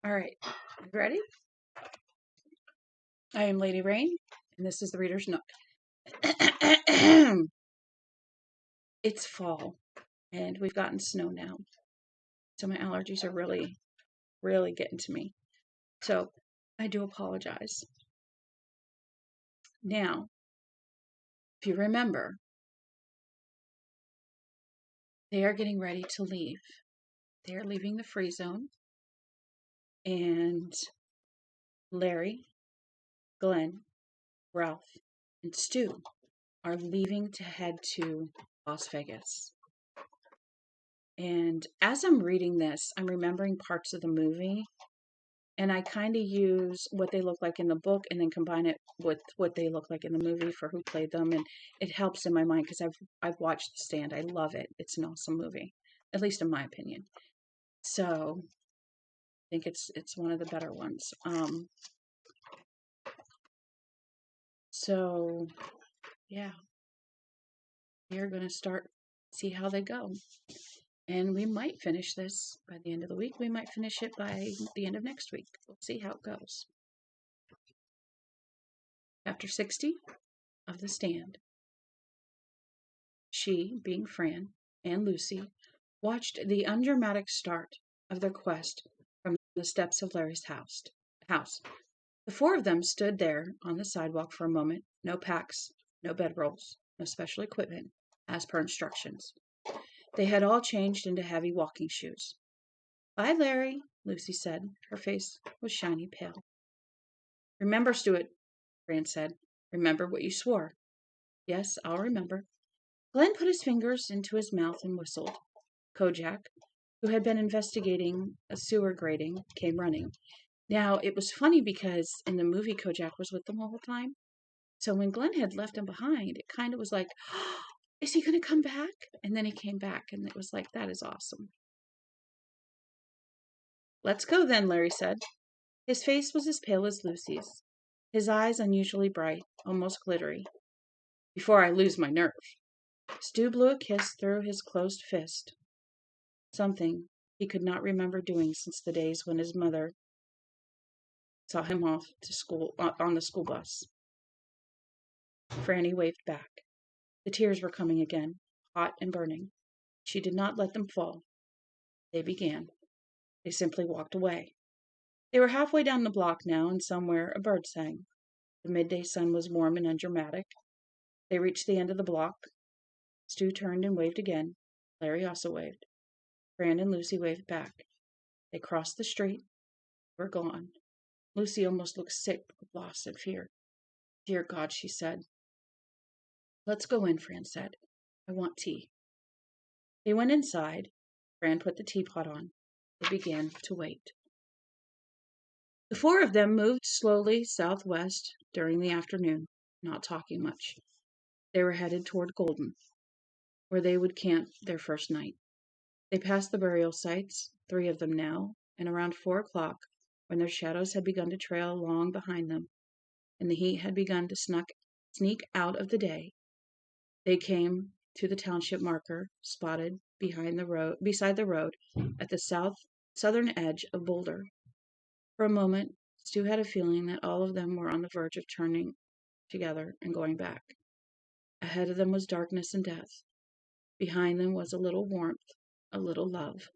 All right, you ready? I am Lady Rain, and this is the Reader's Nook. It's fall, and we've gotten snow now, so my allergies are really getting to me. So I do apologize. Now, if you remember, they are getting ready to leave. They are leaving the free zone, and Larry, Glenn, Ralph, and Stu are leaving to head to Las Vegas. And as I'm reading this, I'm remembering parts of the movie, and I kind of use what they look like in the book and then combine it with what they look like in the movie for who played them, and it helps in my mind because I've watched The Stand. I love it. It's an awesome movie, at least in my opinion. So I think it's one of the better ones. So yeah, we're gonna see how they go. And we might finish this by the end of the week. We might finish it by the end of next week. We'll see how it goes. Chapter 60 of The Stand. She, being Fran, and Lucy, watched the undramatic start of their quest from the steps of Larry's house. The four of them stood there on the sidewalk for a moment. No packs, no bedrolls, no special equipment, as per instructions. They had all changed into heavy walking shoes. "Bye, Larry," Lucy said. Her face was shiny pale. "Remember, Stuart," Fran said. "Remember what you swore." "Yes, I'll remember." Glenn put his fingers into his mouth and whistled. Kojak, who had been investigating a sewer grating, came running. Now, it was funny because in the movie, Kojak was with them all the time. So when Glenn had left him behind, it kind of was like, oh, is he going to come back? And then he came back, and it was like, that is awesome. "Let's go then," Larry said. His face was as pale as Lucy's, his eyes unusually bright, almost glittery. "Before I lose my nerve." Stu blew a kiss through his closed fist, something he could not remember doing since the days when his mother saw him off to school on the school bus. Franny waved back. The tears were coming again, hot and burning. She did not let them fall. They began. They simply walked away. They were halfway down the block now, and somewhere a bird sang. The midday sun was warm and undramatic. They reached the end of the block. Stu turned and waved again. Larry also waved. Fran and Lucy waved back. They crossed the street. They were gone. Lucy almost looked sick with loss and fear. "Dear God," she said. "Let's go in," Fran said. "I want tea." They went inside. Fran put the teapot on. They began to wait. The four of them moved slowly southwest during the afternoon, not talking much. They were headed toward Golden, where they would camp their first night. They passed the burial sites, 3 of them now, and around 4 o'clock, when their shadows had begun to trail along behind them, and the heat had begun to sneak out of the day, they came to the township marker spotted beside the road at the southern edge of Boulder. For a moment, Stu had a feeling that all of them were on the verge of turning together and going back. Ahead of them was darkness and death. Behind them was a little warmth, a little love.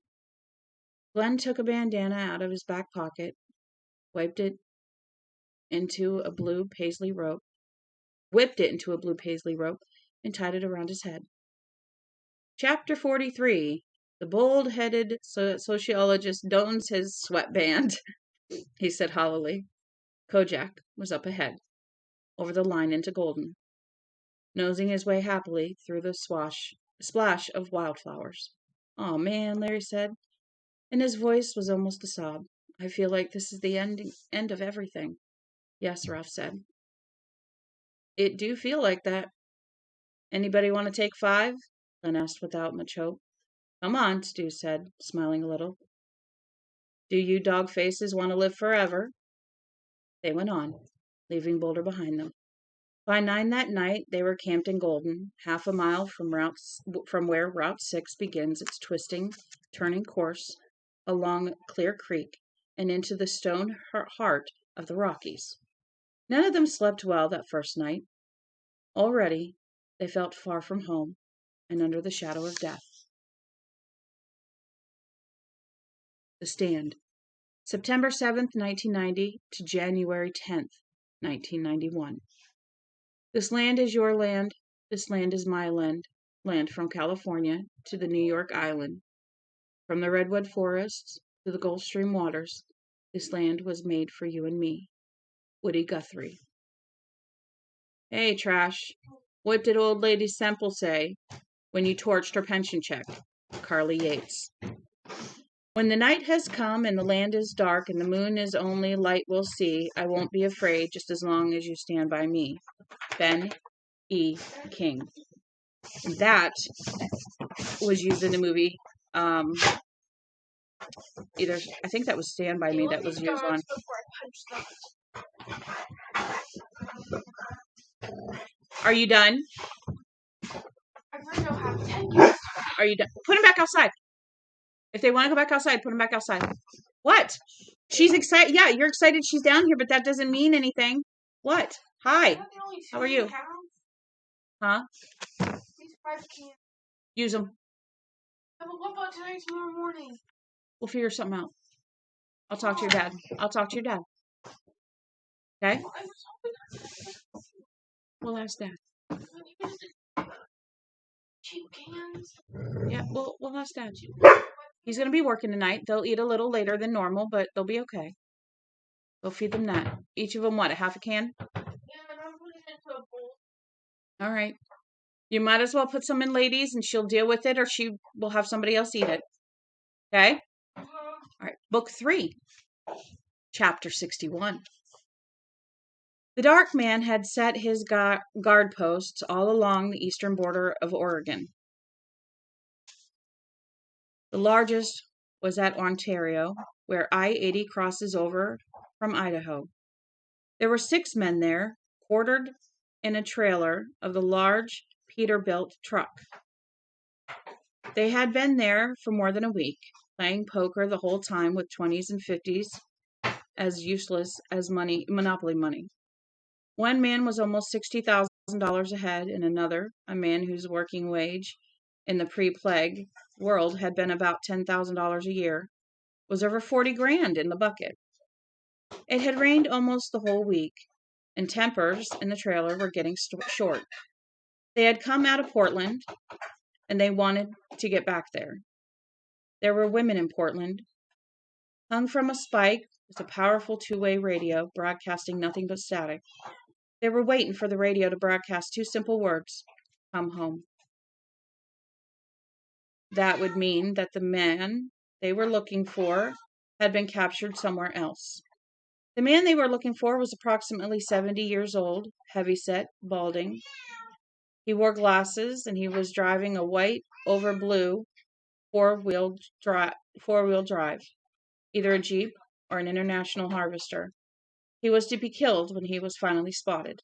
Glenn took a bandana out of his back pocket, whipped it into a blue paisley rope, and tied it around his head. Chapter 43. The bold-headed sociologist dons his sweatband, he said hollowly. Kojak was up ahead, over the line into Golden, nosing his way happily through the splash of wildflowers. "Aw, man," Larry said, and his voice was almost a sob. "I feel like this is the end of everything." "Yes," Ralph said. "It do feel like that." "Anybody want to take 5? Glenn asked without much hope. "Come on," Stu said, smiling a little. "Do you dog faces want to live forever?" They went on, leaving Boulder behind them. By 9 that night, they were camped in Golden, half a mile from where Route 6 begins its twisting, turning course along Clear Creek and into the stone heart of the Rockies. None of them slept well that first night. Already, they felt far from home and under the shadow of death. The Stand. September 7th, 1990 to January 10th, 1991. This land is your land. This land is my land. Land from California to the New York Island. From the redwood forests to the Gulf Stream waters, this land was made for you and me. Woody Guthrie. Hey, Trash. What did old lady Semple say when you torched her pension check? Carly Yates. When the night has come and the land is dark and the moon is only light we'll see, I won't be afraid just as long as you stand by me. Ben E. King. That was used in the movie. I think that was Stand By Me that was used on. Are you done? Are you done? Put him back outside. If they want to go back outside, put him back outside. What? She's excited. Yeah, you're excited she's down here, but that doesn't mean anything. What? Hi. How are you? Huh? Use them. What about tonight, tomorrow morning? We'll figure something out. I'll talk to your dad. Okay? We'll ask Dad. Cheap cans? Yeah, we'll ask Dad. He's going to be working tonight. They'll eat a little later than normal, but they'll be okay. We'll feed them that. Each of them, what, a half a can? Yeah, and I'm putting it into a bowl. All right. You might as well put some in Ladies, and she'll deal with it, or she will have somebody else eat it. Okay? All right. Book 3. Chapter 61. The dark man had set his guard posts all along the eastern border of Oregon. The largest was at Ontario, where I-80 crosses over from Idaho. There were 6 men there, quartered in a trailer of the large Peterbilt truck. They had been there for more than a week, playing poker the whole time with 20s and 50s, as useless as monopoly money. One man was almost $60,000 ahead, and another, a man whose working wage in the pre-plague world had been about $10,000 a year, was over 40 grand in the bucket. It had rained almost the whole week, and tempers in the trailer were getting short. They had come out of Portland, and they wanted to get back there. There were women in Portland. Hung from a spike was a powerful 2-way radio broadcasting nothing but static. They were waiting for the radio to broadcast 2 simple words: come home. That would mean that the man they were looking for had been captured somewhere else. The man they were looking for was approximately 70 years old, heavyset, balding. He wore glasses, and he was driving a white over blue four-wheel drive, either a Jeep or an International Harvester. He was to be killed when he was finally spotted.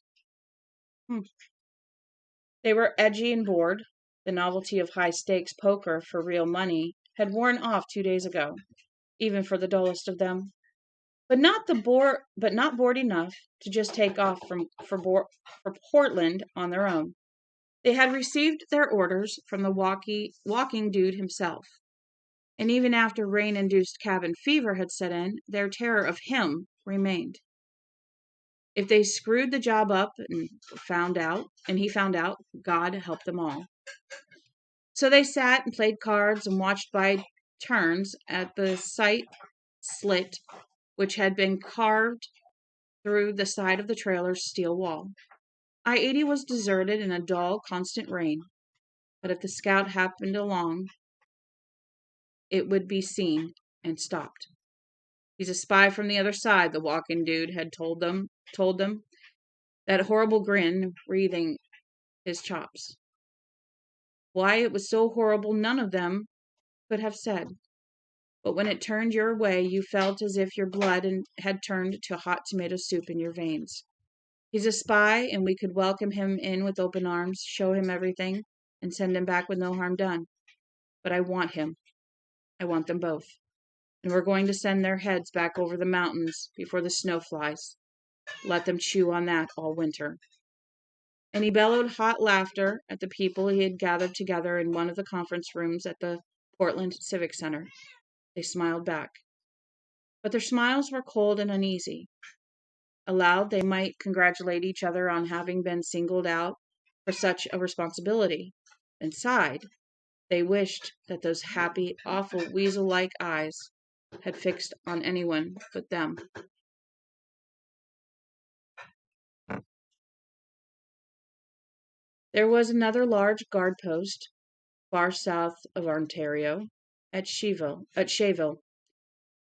They were edgy and bored. The novelty of high-stakes poker for real money had worn off 2 days ago, even for the dullest of them. But not bored enough to just take off for Portland on their own. They had received their orders from the walking dude himself. And even after rain-induced cabin fever had set in, their terror of him remained. If they screwed the job up and he found out, God help them all. So they sat and played cards and watched by turns at the sight slit which had been carved through the side of the trailer's steel wall. I-80 was deserted in a dull, constant rain, but if the scout happened along, it would be seen and stopped. He's a spy from the other side, the walking dude had told them, that horrible grin wreathing his chops. Why it was so horrible none of them could have said. But when it turned your way, you felt as if your blood had turned to hot tomato soup in your veins. He's a spy, and we could welcome him in with open arms, show him everything, and send him back with no harm done. But I want him. I want them both. and we're going to send their heads back over the mountains before the snow flies. Let them chew on that all winter." And he bellowed hot laughter at the people he had gathered together in one of the conference rooms at the Portland Civic Center. They smiled back. But their smiles were cold and uneasy. Aloud, they might congratulate each other on having been singled out for such a responsibility. Inside, they wished that those happy, awful, weasel-like eyes had fixed on anyone but them. There was another large guard post, far south of Ontario, at Sheville.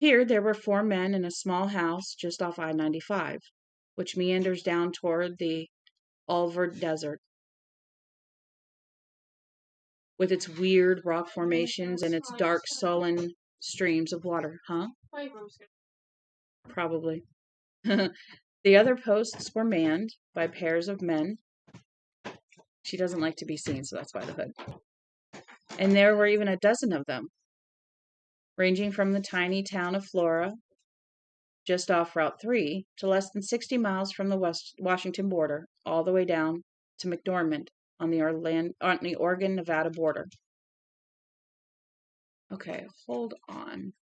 Here there were 4 men in a small house just off I-95, which meanders down toward the Ulver Desert, with its weird rock formations and its dark, sullen streams of water. Huh? Probably. The other posts were manned by pairs of men. She doesn't like to be seen, so that's by the hood. And there were even a dozen of them, ranging from the tiny town of Flora, just off Route 3, to less than 60 miles from the Washington border, all the way down to McDormand on the Oregon-Nevada border. Okay, hold on.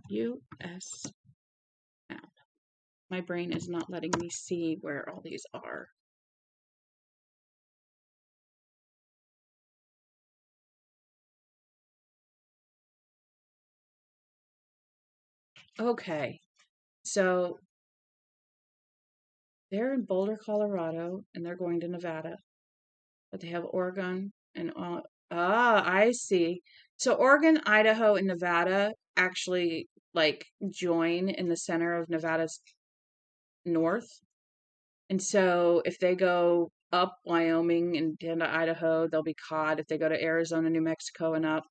U.S. map. My brain is not letting me see where all these are. Okay, so they're in Boulder, Colorado, and they're going to Nevada. But they have Oregon and I see. So Oregon, Idaho, and Nevada actually join in the center of Nevada's north. And so if they go up Wyoming and down to Idaho, they'll be caught. If they go to Arizona, New Mexico, and up,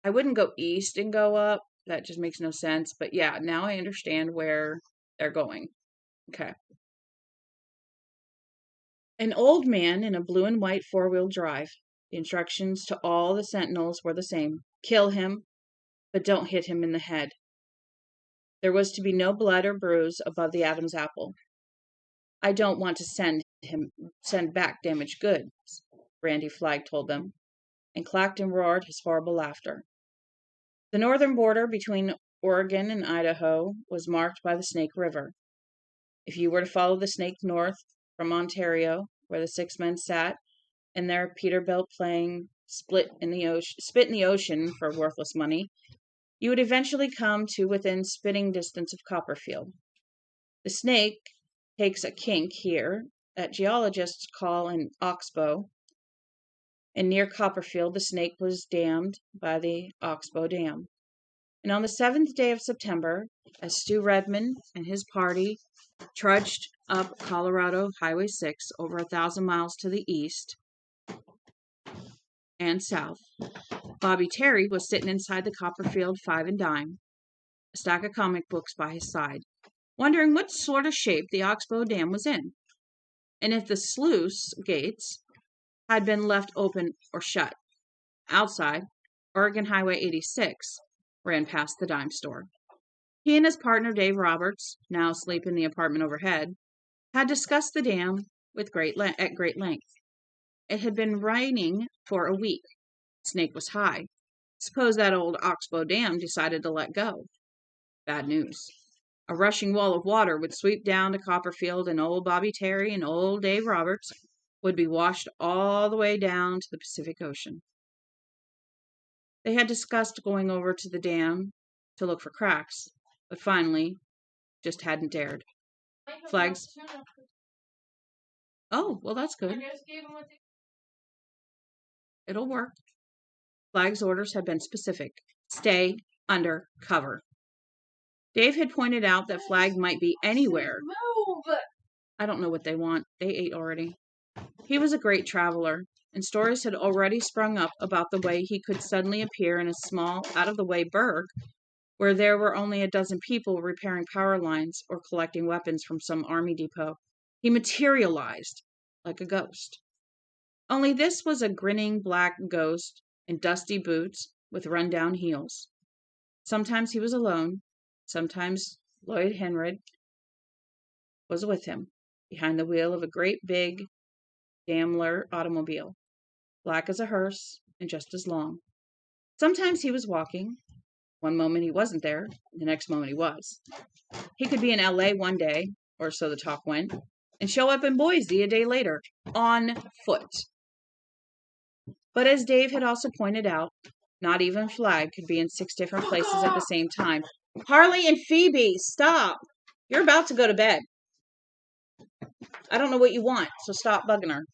I wouldn't go east and go up. That just makes no sense. But yeah, now I understand where they're going. Okay. An old man in a blue and white 4-wheel drive. The instructions to all the sentinels were the same. Kill him, but don't hit him in the head. There was to be no blood or bruise above the Adam's apple. I don't want to send back damaged goods, Randy Flagg told them, and clacked and roared his horrible laughter. The northern border between Oregon and Idaho was marked by the Snake River. If you were to follow the Snake north from Ontario, where the 6 men sat in their Peterbilt playing spit in the ocean for worthless money, you would eventually come to within spitting distance of Copperfield. The Snake takes a kink here that geologists call an oxbow, and near Copperfield the Snake was dammed by the Oxbow Dam. And on the 7th day of September, as Stu Redman and his party trudged up Colorado Highway 6 over 1,000 miles to the east and south, Bobby Terry was sitting inside the Copperfield 5 and Dime, a stack of comic books by his side, wondering what sort of shape the Oxbow Dam was in, and if the sluice gates had been left open or shut. Outside, Oregon Highway 86 ran past the dime store. He and his partner, Dave Roberts, now asleep in the apartment overhead, had discussed the dam at great length. It had been raining for a week. Snake was high. Suppose that old Oxbow Dam decided to let go. Bad news. A rushing wall of water would sweep down to Copperfield, and old Bobby Terry and old Dave Roberts would be washed all the way down to the Pacific Ocean. They had discussed going over to the dam to look for cracks, but finally just hadn't dared. Flags. Oh, well, that's good. It'll work. Flagg's orders had been specific. Stay under cover. Dave had pointed out that Flagg might be anywhere. Move! I don't know what they want. They ate already. He was a great traveler, and stories had already sprung up about the way he could suddenly appear in a small, out-of-the-way burg where there were only a dozen people repairing power lines or collecting weapons from some army depot. He materialized like a ghost. Only this was a grinning black ghost in dusty boots with run-down heels. Sometimes he was alone. Sometimes Lloyd Henrid was with him, behind the wheel of a great big Daimler automobile, black as a hearse and just as long. Sometimes he was walking. One moment he wasn't there, the next moment he was. He could be in LA one day, or so the talk went, and show up in Boise a day later, on foot. But as Dave had also pointed out, not even Flagg could be in 6 different places at the same time. Harley and Phoebe, stop! You're about to go to bed. I don't know what you want, so stop bugging her.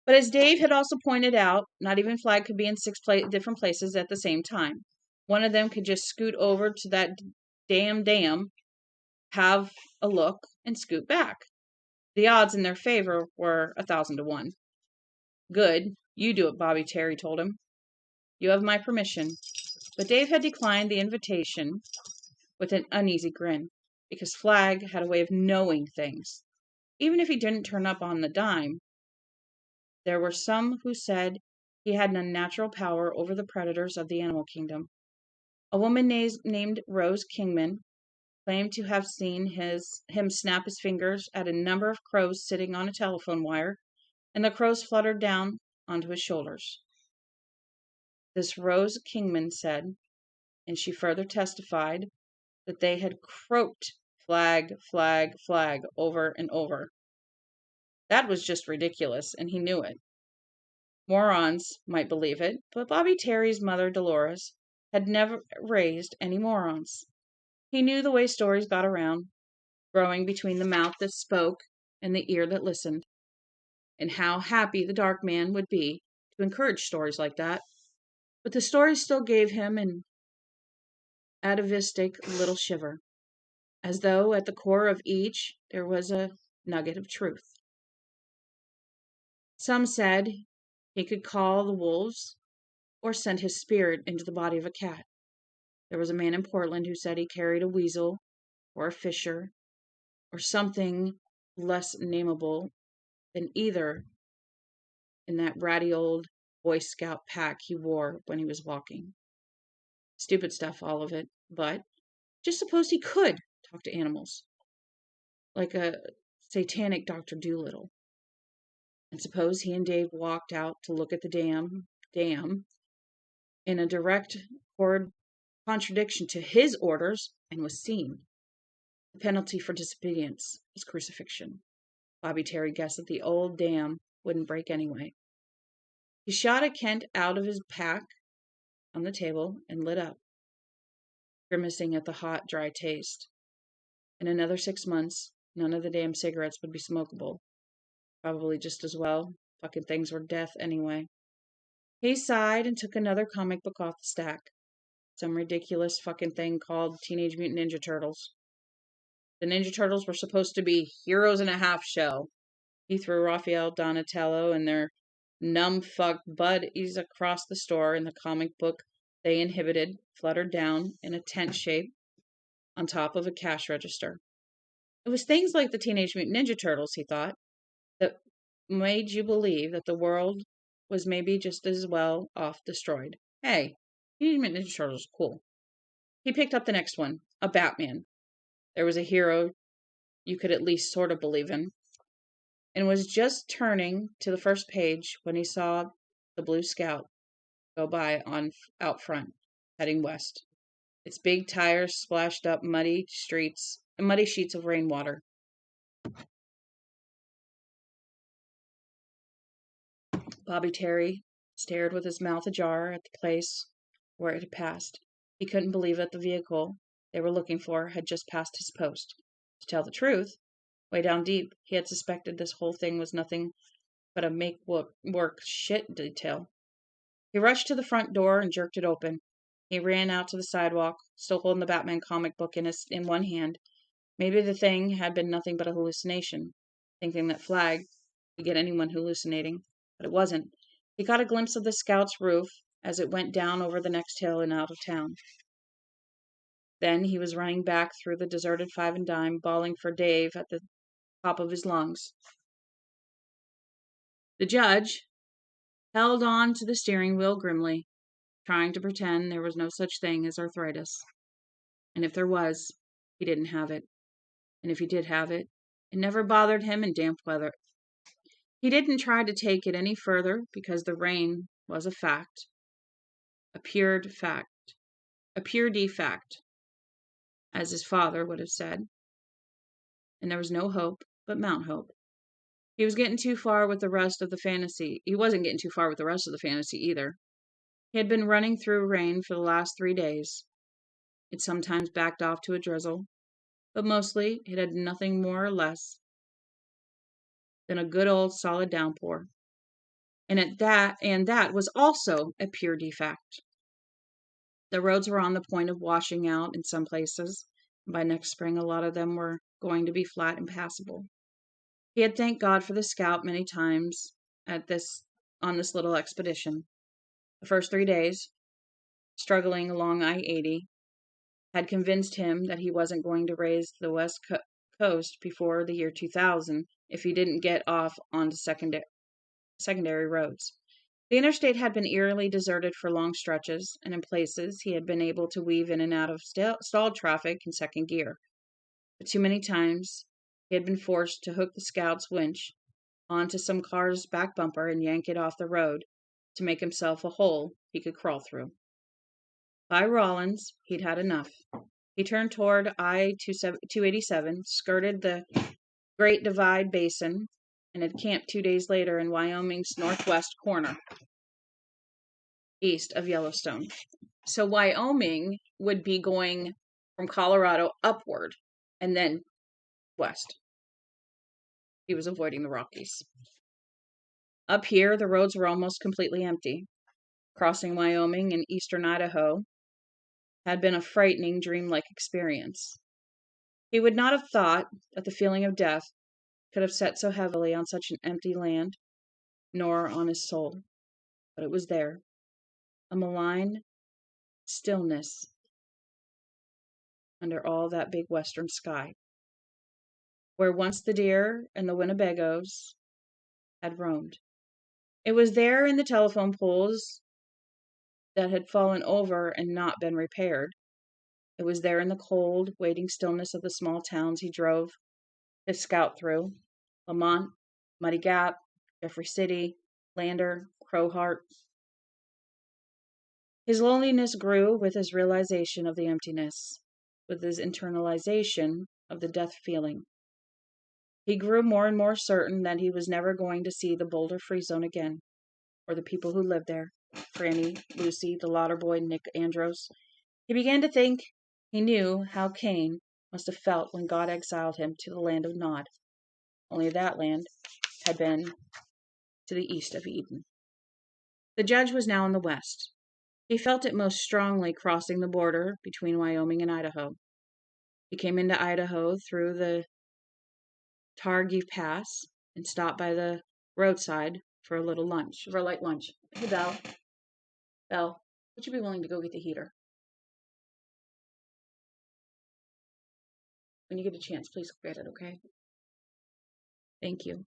But as Dave had also pointed out, not even Flagg could be in 6 different places at the same time. One of them could just scoot over to that dam, have a look, and scoot back. The odds in their favor were 1,000 to 1. Good, you do it, Bobby Terry told him. You have my permission. But Dave had declined the invitation with an uneasy grin, because Flagg had a way of knowing things. Even if he didn't turn up on the dime, there were some who said he had an unnatural power over the predators of the animal kingdom. A woman named Rose Kingman claimed to have seen him snap his fingers at a number of crows sitting on a telephone wire, and the crows fluttered down onto his shoulders. This Rose Kingman said, and she further testified, that they had croaked "Flag, flag, flag" over and over. That was just ridiculous, and he knew it. Morons might believe it, but Bobby Terry's mother, Dolores, had never raised any morons. He knew the way stories got around, growing between the mouth that spoke and the ear that listened, and how happy the dark man would be to encourage stories like that. But the stories still gave him an atavistic little shiver, as though at the core of each there was a nugget of truth. Some said he could call the wolves or send his spirit into the body of a cat. There was a man in Portland who said he carried a weasel or a fisher or something less nameable than either in that ratty old Boy Scout pack he wore when he was walking. Stupid stuff, all of it, but just suppose he could talk to animals, like a satanic Dr. Doolittle. And suppose he and Dave walked out to look at the dam, in a direct contradiction to his orders, and was seen. The penalty for disobedience was crucifixion. Bobby Terry guessed that the old dam wouldn't break anyway. He shot a Kent out of his pack on the table and lit up, grimacing at the hot, dry taste. In another 6 months, none of the damn cigarettes would be smokable. Probably just as well. Fucking things were death anyway. He sighed and took another comic book off the stack. Some ridiculous fucking thing called Teenage Mutant Ninja Turtles. The Ninja Turtles were supposed to be heroes in a half shell. He threw Raphael, Donatello, and their numb-fuck buddies across the store, and the comic book they inhibited fluttered down in a tent shape on top of a cash register. It was things like the Teenage Mutant Ninja Turtles, he thought, that made you believe that the world was maybe just as well off destroyed. Hey, Teenage Mutant Ninja Turtles is cool. He picked up the next one, a Batman. There was a hero you could at least sort of believe in, and was just turning to the first page when he saw the Blue Scout go by out front, heading west. Its big tires splashed up muddy sheets of rainwater. Bobby Terry stared with his mouth ajar at the place where it had passed. He couldn't believe that the vehicle they were looking for had just passed his post. To tell the truth, way down deep, he had suspected this whole thing was nothing but a make-work shit detail. He rushed to the front door and jerked it open. He ran out to the sidewalk, still holding the Batman comic book in one hand. Maybe the thing had been nothing but a hallucination, thinking that Flagg could get anyone hallucinating. But it wasn't. He caught a glimpse of the Scout's roof as it went down over the next hill and out of town. Then he was running back through the deserted Five and Dime, bawling for Dave at the top of his lungs. The judge, held on to the steering wheel grimly, trying to pretend there was no such thing as arthritis. And if there was, he didn't have it. And if he did have it, it never bothered him in damp weather. He didn't try to take it any further because the rain was a fact, a pure fact, a pure defect, as his father would have said. And there was no hope but Mount Hope. He was getting too far with the rest of the fantasy. He wasn't getting too far with the rest of the fantasy either. He had been running through rain for the last 3 days. It sometimes backed off to a drizzle, but mostly it had nothing more or less than a good old solid downpour. And that was also a pure defect. The roads were on the point of washing out in some places. By next spring, a lot of them were going to be flat and passable. He had thanked God for the Scout many times on this little expedition. The first 3 days, struggling along I-80, had convinced him that he wasn't going to raise the West Coast before the year 2000 if he didn't get off onto secondary roads. The interstate had been eerily deserted for long stretches, and in places he had been able to weave in and out of stalled traffic in second gear. But too many times he had been forced to hook the Scout's winch onto some car's back bumper and yank it off the road to make himself a hole he could crawl through. By Rawlins, he'd had enough. He turned toward I-287, skirted the Great Divide Basin, and had camped 2 days later in Wyoming's northwest corner, east of Yellowstone. So Wyoming would be going from Colorado upward and then west. He was avoiding the Rockies. Up here, the roads were almost completely empty. Crossing Wyoming and eastern Idaho had been a frightening, dreamlike experience. He would not have thought that the feeling of death could have set so heavily on such an empty land, nor on his soul. But it was there, a malign stillness under all that big western sky, where once the deer and the Winnebagos had roamed. It was there in the telephone poles that had fallen over and not been repaired. It was there in the cold, waiting stillness of the small towns he drove his Scout through: Lamont, Muddy Gap, Jeffrey City, Lander, Crowheart. His loneliness grew with his realization of the emptiness, with his internalization of the death feeling. He grew more and more certain that he was never going to see the Boulder Free Zone again, or the people who lived there, Franny, Lucy, the Lauder boy, Nick Andros. He began to think he knew how Cain must have felt when God exiled him to the land of Nod. Only that land had been to the east of Eden. The judge was now in the west. He felt it most strongly crossing the border between Wyoming and Idaho. He came into Idaho through the Targhee Pass and stopped by the roadside for a light lunch. Hey, Belle, would you be willing to go get the heater? When you get a chance, please get it, okay? Thank you.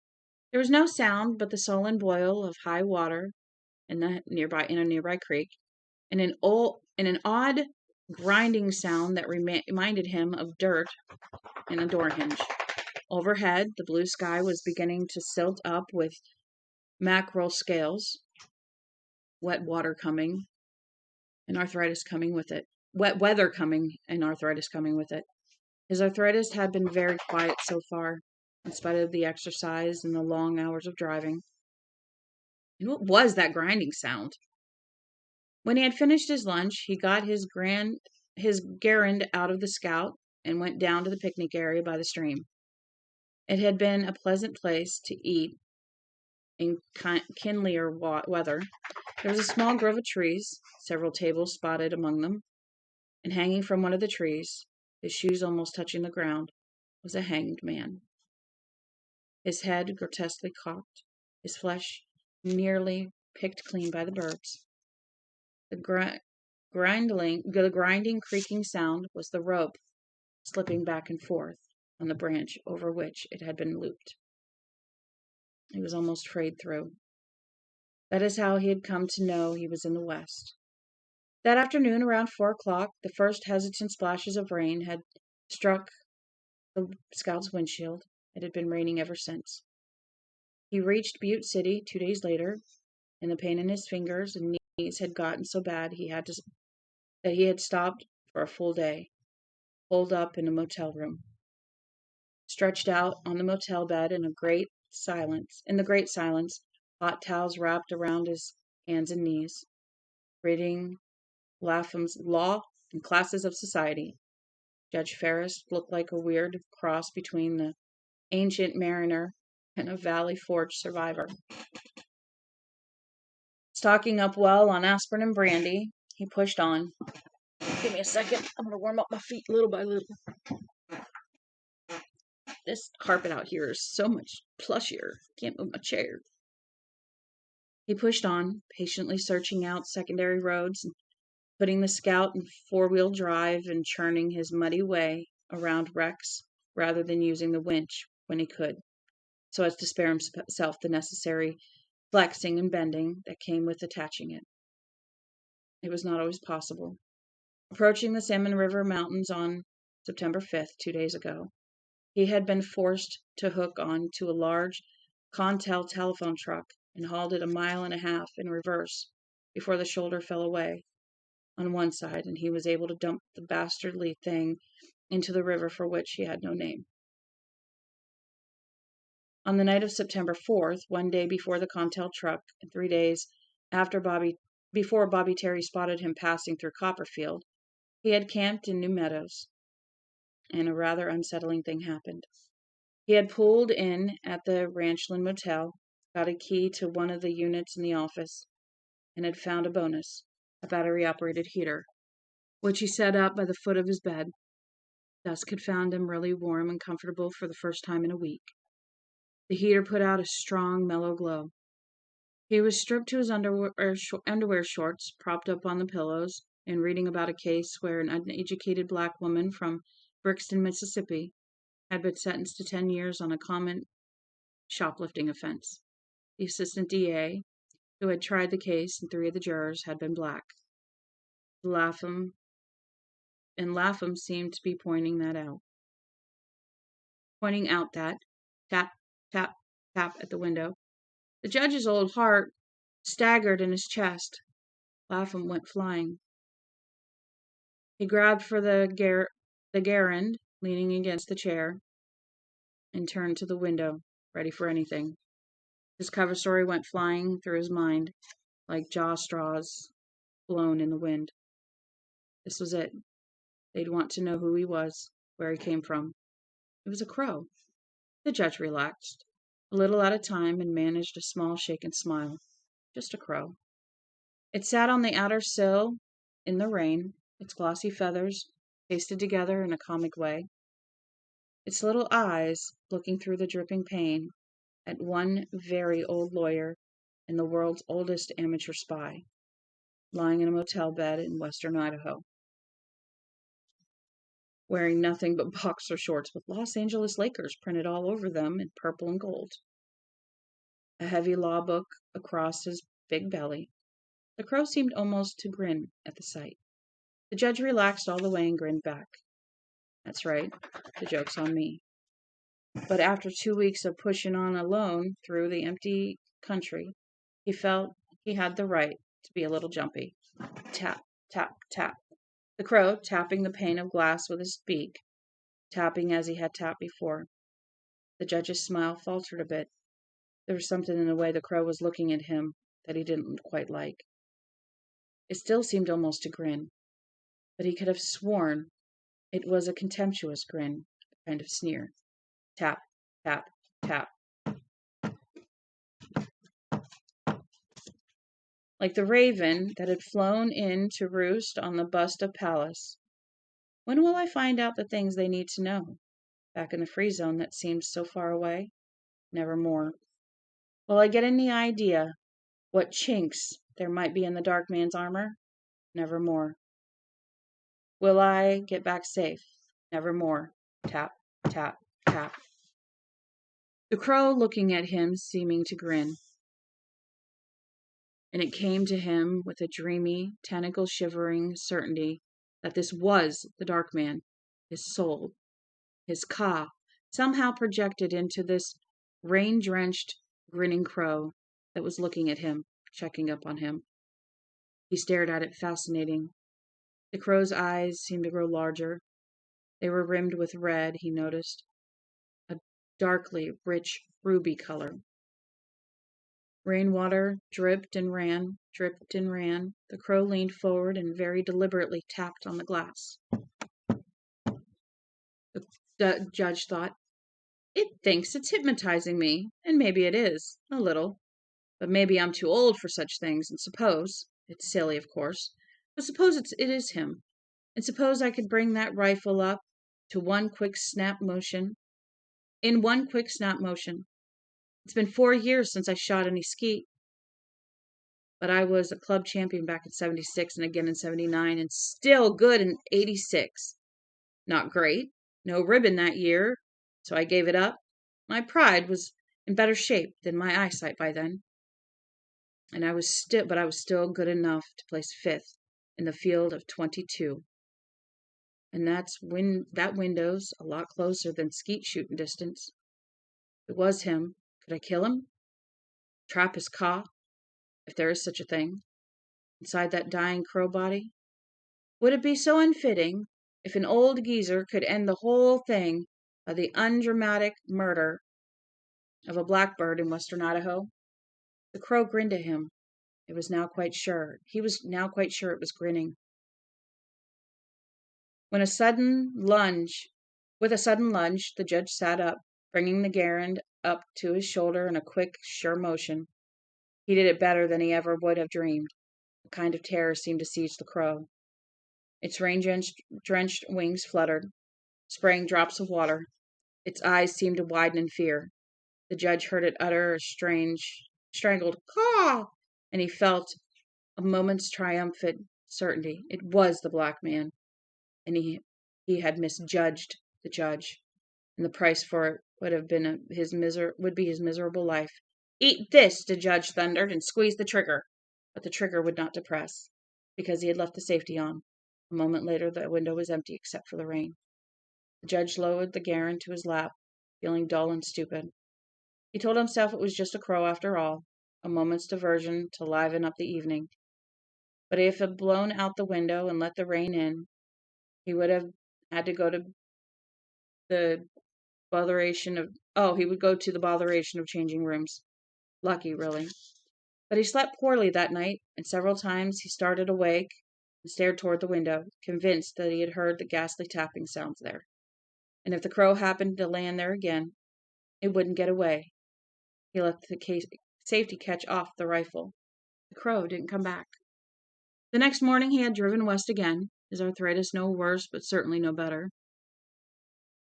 There was no sound but the sullen boil of high water in a nearby creek, and an odd grinding sound that reminded him of dirt in a door hinge. Overhead, the blue sky was beginning to silt up with mackerel scales. Wet weather coming and arthritis coming with it. His arthritis had been very quiet so far, in spite of the exercise and the long hours of driving. And what was that grinding sound? When he had finished his lunch, he got his gerund out of the Scout and went down to the picnic area by the stream. It had been a pleasant place to eat in kindlier weather. There was a small grove of trees, several tables spotted among them, and hanging from one of the trees, his shoes almost touching the ground, was a hanged man. His head grotesquely cocked, his flesh nearly picked clean by the birds. The grinding, creaking sound was the rope slipping back and forth on the branch over which it had been looped. He was almost frayed through. That is how he had come to know he was in the West. That afternoon, around 4 o'clock, the first hesitant splashes of rain had struck the scout's windshield. It had been raining ever since. He reached Butte City 2 days later, and the pain in his fingers and knees had gotten so bad that he had stopped for a full day, holed up in a motel room. Stretched out on the motel bed in the great silence, hot towels wrapped around his hands and knees, reading Lapham's Law and Classes of Society. Judge Ferris looked like a weird cross between the ancient mariner and a Valley Forge survivor. Stocking up well on aspirin and brandy, he pushed on. Give me a second. I'm going to warm up my feet little by little. This carpet out here is so much plushier. Can't move my chair. He pushed on, patiently searching out secondary roads and putting the Scout in four-wheel drive and churning his muddy way around wrecks rather than using the winch when he could, so as to spare himself the necessary flexing and bending that came with attaching it. It was not always possible. Approaching the Salmon River Mountains on September 5th, 2 days ago, he had been forced to hook on to a large Contel telephone truck and hauled it 1.5 miles in reverse before the shoulder fell away on one side and he was able to dump the bastardly thing into the river for which he had no name. On the night of September 4th, one day before the Contel truck and 3 days before Bobby Terry spotted him passing through Copperfield, he had camped in New Meadows, and a rather unsettling thing happened. He had pulled in at the Ranchland Motel, got a key to one of the units in the office, and had found a bonus, a battery-operated heater, which he set up by the foot of his bed. Dusk had found him really warm and comfortable for the first time in a week. The heater put out a strong, mellow glow. He was stripped to his underwear shorts, propped up on the pillows, and reading about a case where an uneducated black woman from Brixton, Mississippi, had been sentenced to 10 years on a common shoplifting offense. The assistant DA, who had tried the case, and 3 of the jurors had been black. Lapham seemed to be pointing out that, tap, tap, tap at the window. The judge's old heart staggered in his chest. Lapham went flying. He grabbed for the gerund, leaning against the chair, and turned to the window, ready for anything. His cover story went flying through his mind, like jaw straws blown in the wind. This was it. They'd want to know who he was, where he came from. It was a crow. The judge relaxed, a little at a time, and managed a small shaken smile. Just a crow. It sat on the outer sill in the rain, its glossy feathers pasted together in a comic way, its little eyes looking through the dripping pane at one very old lawyer and the world's oldest amateur spy, lying in a motel bed in western Idaho, wearing nothing but boxer shorts with Los Angeles Lakers printed all over them in purple and gold. A heavy law book across his big belly. The crow seemed almost to grin at the sight. The judge relaxed all the way and grinned back. That's right, the joke's on me. But after 2 weeks of pushing on alone through the empty country, he felt he had the right to be a little jumpy. Tap, tap, tap. The crow tapping the pane of glass with his beak, tapping as he had tapped before. The judge's smile faltered a bit. There was something in the way the crow was looking at him that he didn't quite like. It still seemed almost to grin, but he could have sworn it was a contemptuous grin, a kind of sneer. Tap, tap, tap. Like the raven that had flown in to roost on the bust of Pallas. When will I find out the things they need to know? Back in the free zone that seemed so far away? Nevermore. Will I get any idea what chinks there might be in the dark man's armor? Nevermore. Will I get back safe? Nevermore. Tap, tap, tap. The crow looking at him, seeming to grin. and it came to him with a dreamy, tentacle-shivering certainty that this was the dark man, his soul, his Ka, somehow projected into this rain-drenched, grinning crow that was looking at him, checking up on him. He stared at it, fascinating. The crow's eyes seemed to grow larger. They were rimmed with red, he noticed, a darkly rich ruby color. Rainwater dripped and ran, dripped and ran. The crow leaned forward and very deliberately tapped on the glass. The judge thought, "It thinks it's hypnotizing me, and maybe it is, a little. But maybe I'm too old for such things, and suppose, it's silly, of course, but suppose it is him, and suppose I could bring that rifle up to one quick snap motion. In one quick snap motion. It's been 4 years since I shot any skeet. But I was a club champion back in 76 and again in 79 and still good in 86. Not great. No ribbon that year, so I gave it up. My pride was in better shape than my eyesight by then. And I was still good enough to place 5th in the field of 22. And that window's a lot closer than skeet shooting distance. It was him. Could I kill him? Trap his Ka, if there is such a thing, inside that dying crow body? Would it be so unfitting if an old geezer could end the whole thing by the undramatic murder of a blackbird in western Idaho? The crow grinned at him. He was now quite sure it was grinning. With a sudden lunge, the judge sat up, bringing the garand up to his shoulder in a quick, sure motion. He did it better than he ever would have dreamed. A kind of terror seemed to seize the crow. Its rain-drenched wings fluttered, spraying drops of water. Its eyes seemed to widen in fear. The judge heard it utter a strangled caw, and he felt a moment's triumphant certainty. It was the black man, and he had misjudged the judge, and the price for it would be his miserable life. "Eat this," the judge thundered, and squeezed the trigger. But the trigger would not depress, because he had left the safety on. A moment later, the window was empty except for the rain. The judge lowered the garand to his lap, feeling dull and stupid. He told himself it was just a crow after all, a moment's diversion to liven up the evening. But if he had blown out the window and let the rain in, he would have had to go to the botheration of changing rooms. Lucky, really. But he slept poorly that night, and several times he started awake and stared toward the window, convinced that he had heard the ghastly tapping sounds there. And if the crow happened to land there again, it wouldn't get away. He let the safety catch off the rifle. The crow didn't come back. The next morning he had driven west again, his arthritis no worse, but certainly no better.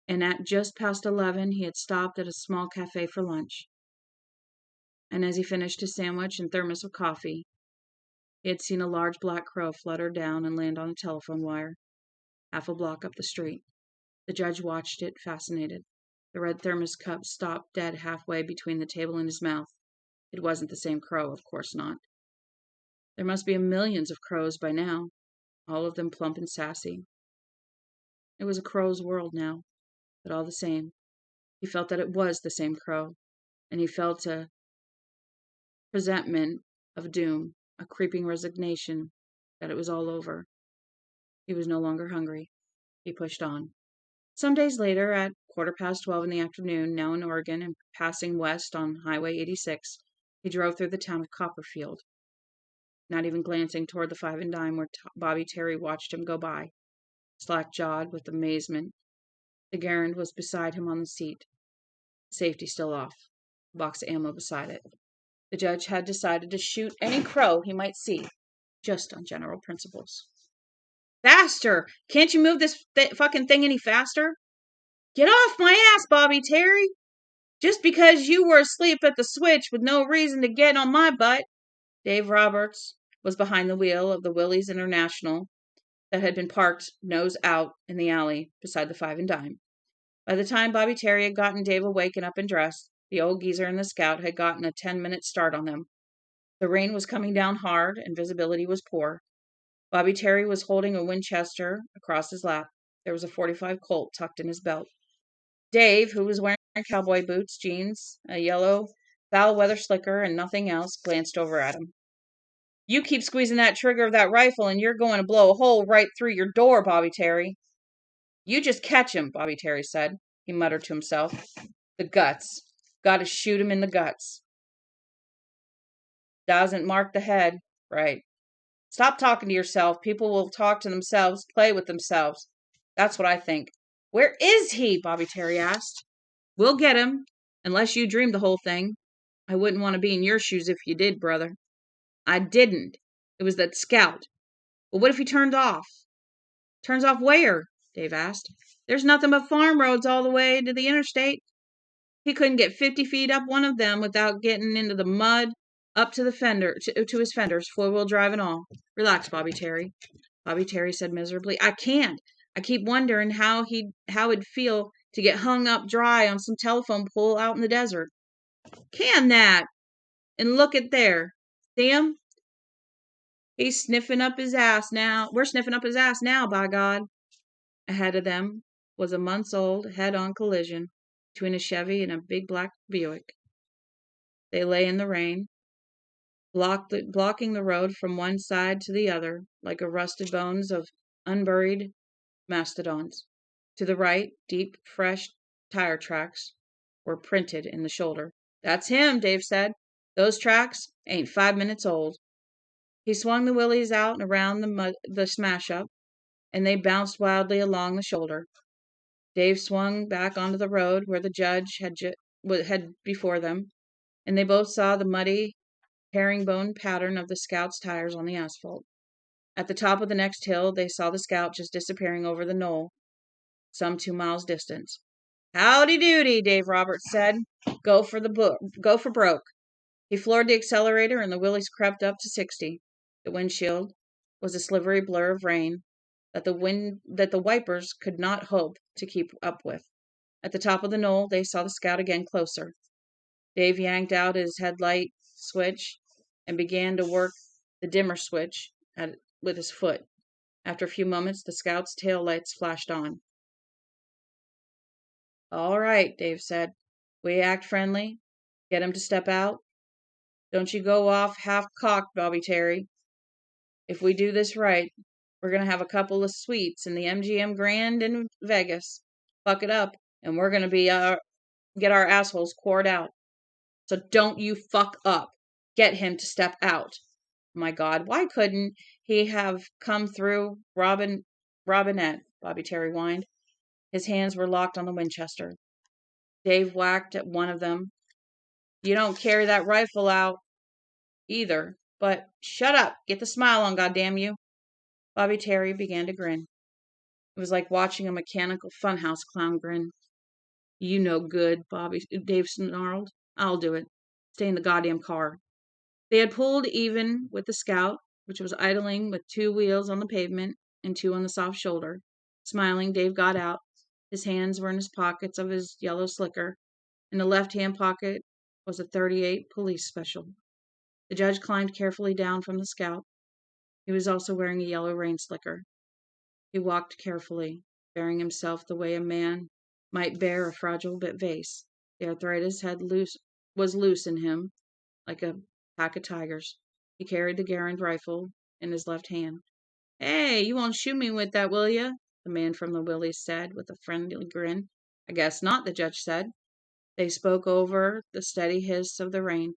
And at just past 11, he had stopped at a small cafe for lunch. And as he finished his sandwich and thermos of coffee, he had seen a large black crow flutter down and land on a telephone wire, half a block up the street. The judge watched it, fascinated. The red thermos cup stopped dead halfway between the table and his mouth. It wasn't the same crow, of course not. There must be millions of crows by now, all of them plump and sassy. It was a crow's world now, but all the same, he felt that it was the same crow, and he felt a presentiment of doom, a creeping resignation that it was all over. He was no longer hungry. He pushed on. Some days later, at 12:15 in the afternoon, now in Oregon, and passing west on Highway 86, he drove through the town of Copperfield, not even glancing toward the Five and Dime where Bobby Terry watched him go by, slack-jawed with amazement. The garand was beside him on the seat, safety still off, a box of ammo beside it. The judge had decided to shoot any crow he might see, just on general principles. "Faster! Can't you move this fucking thing any faster?" "Get off my ass, Bobby Terry! Just because you were asleep at the switch with no reason to get on my butt." Dave Roberts was behind the wheel of the Willys International that had been parked nose out in the alley beside the Five and Dime. By the time Bobby Terry had gotten Dave awake and up and dressed, the old geezer and the scout had gotten a 10-minute start on them. The rain was coming down hard, and visibility was poor. Bobby Terry was holding a Winchester across his lap. There was a .45 Colt tucked in his belt. Dave, who was wearing cowboy boots, jeans, a yellow foul weather slicker, and nothing else, glanced over at him. "You keep squeezing that trigger of that rifle, and you're going to blow a hole right through your door, Bobby Terry." "You just catch him," Bobby Terry said. He muttered to himself. "The guts. Got to shoot him in the guts. Doesn't mark the head. Right. Stop talking to yourself. People will talk to themselves, play with themselves. That's what I think." "Where is he?" Bobby Terry asked. "We'll get him, unless you dreamed the whole thing. I wouldn't want to be in your shoes if you did, brother." "I didn't. It was that scout." "Well, what if he turned off?" "Turns off where?" Dave asked. "There's nothing but farm roads all the way to the interstate. He couldn't get 50 feet up one of them without getting into the mud up to the fender to his fenders, four-wheel drive and all." "Relax, Bobby Terry." Bobby Terry said miserably. "I can't. I keep wondering how it'd feel to get hung up dry on some telephone pole out in the desert." "Can that? And look at there. See him? He's sniffing up his ass now. We're sniffing up his ass now, by God." Ahead of them was a months-old head-on collision between a Chevy and a big black Buick. They lay in the rain, blocking the road from one side to the other like a rusted bones of unburied mastodons. To the right, deep, fresh tire tracks were printed in the shoulder. "That's him," Dave said. "Those tracks ain't 5 minutes old." He swung the Willies out and around the smash-up, and they bounced wildly along the shoulder. Dave swung back onto the road where the judge had before them, and they both saw the muddy, herringbone pattern of the Scout's tires on the asphalt. At the top of the next hill, they saw the Scout just disappearing over the knoll, some 2 miles distant. "Howdy doody," Dave Roberts said. Go for broke." He floored the accelerator, and the Willies crept up to 60. The windshield was a slivery blur of rain that the wipers could not hope to keep up with. At the top of the knoll, they saw the Scout again closer. Dave yanked out his headlight switch and began to work the dimmer switch with his foot. After a few moments, the Scout's tail lights flashed on. "All right," Dave said. "We act friendly. Get him to step out. Don't you go off half-cocked, Bobby Terry. If we do this right, we're going to have a couple of suites in the MGM Grand in Vegas. Fuck it up, and we're going to get our assholes quartered out. So don't you fuck up. Get him to step out." "My God, why couldn't he have come through Robinette?" Bobby Terry whined. His hands were locked on the Winchester. Dave whacked at one of them. "You don't carry that rifle out either. But shut up. Get the smile on, goddamn you." Bobby Terry began to grin. It was like watching a mechanical funhouse clown grin. "You no good," Dave snarled. "I'll do it. Stay in the goddamn car." They had pulled even with the Scout, which was idling with 2 wheels on the pavement and 2 on the soft shoulder. Smiling, Dave got out. His hands were in his pockets of his yellow slicker. In the left-hand pocket was a .38 police special. The judge climbed carefully down from the Scout. He was also wearing a yellow rain slicker. He walked carefully, bearing himself the way a man might bear a fragile vase. The arthritis was loose in him, like a pack of tigers. He carried the Garand rifle in his left hand. "Hey, you won't shoot me with that, will you?" the man from the Willies said, with a friendly grin. "I guess not," the judge said. They spoke over the steady hiss of the rain.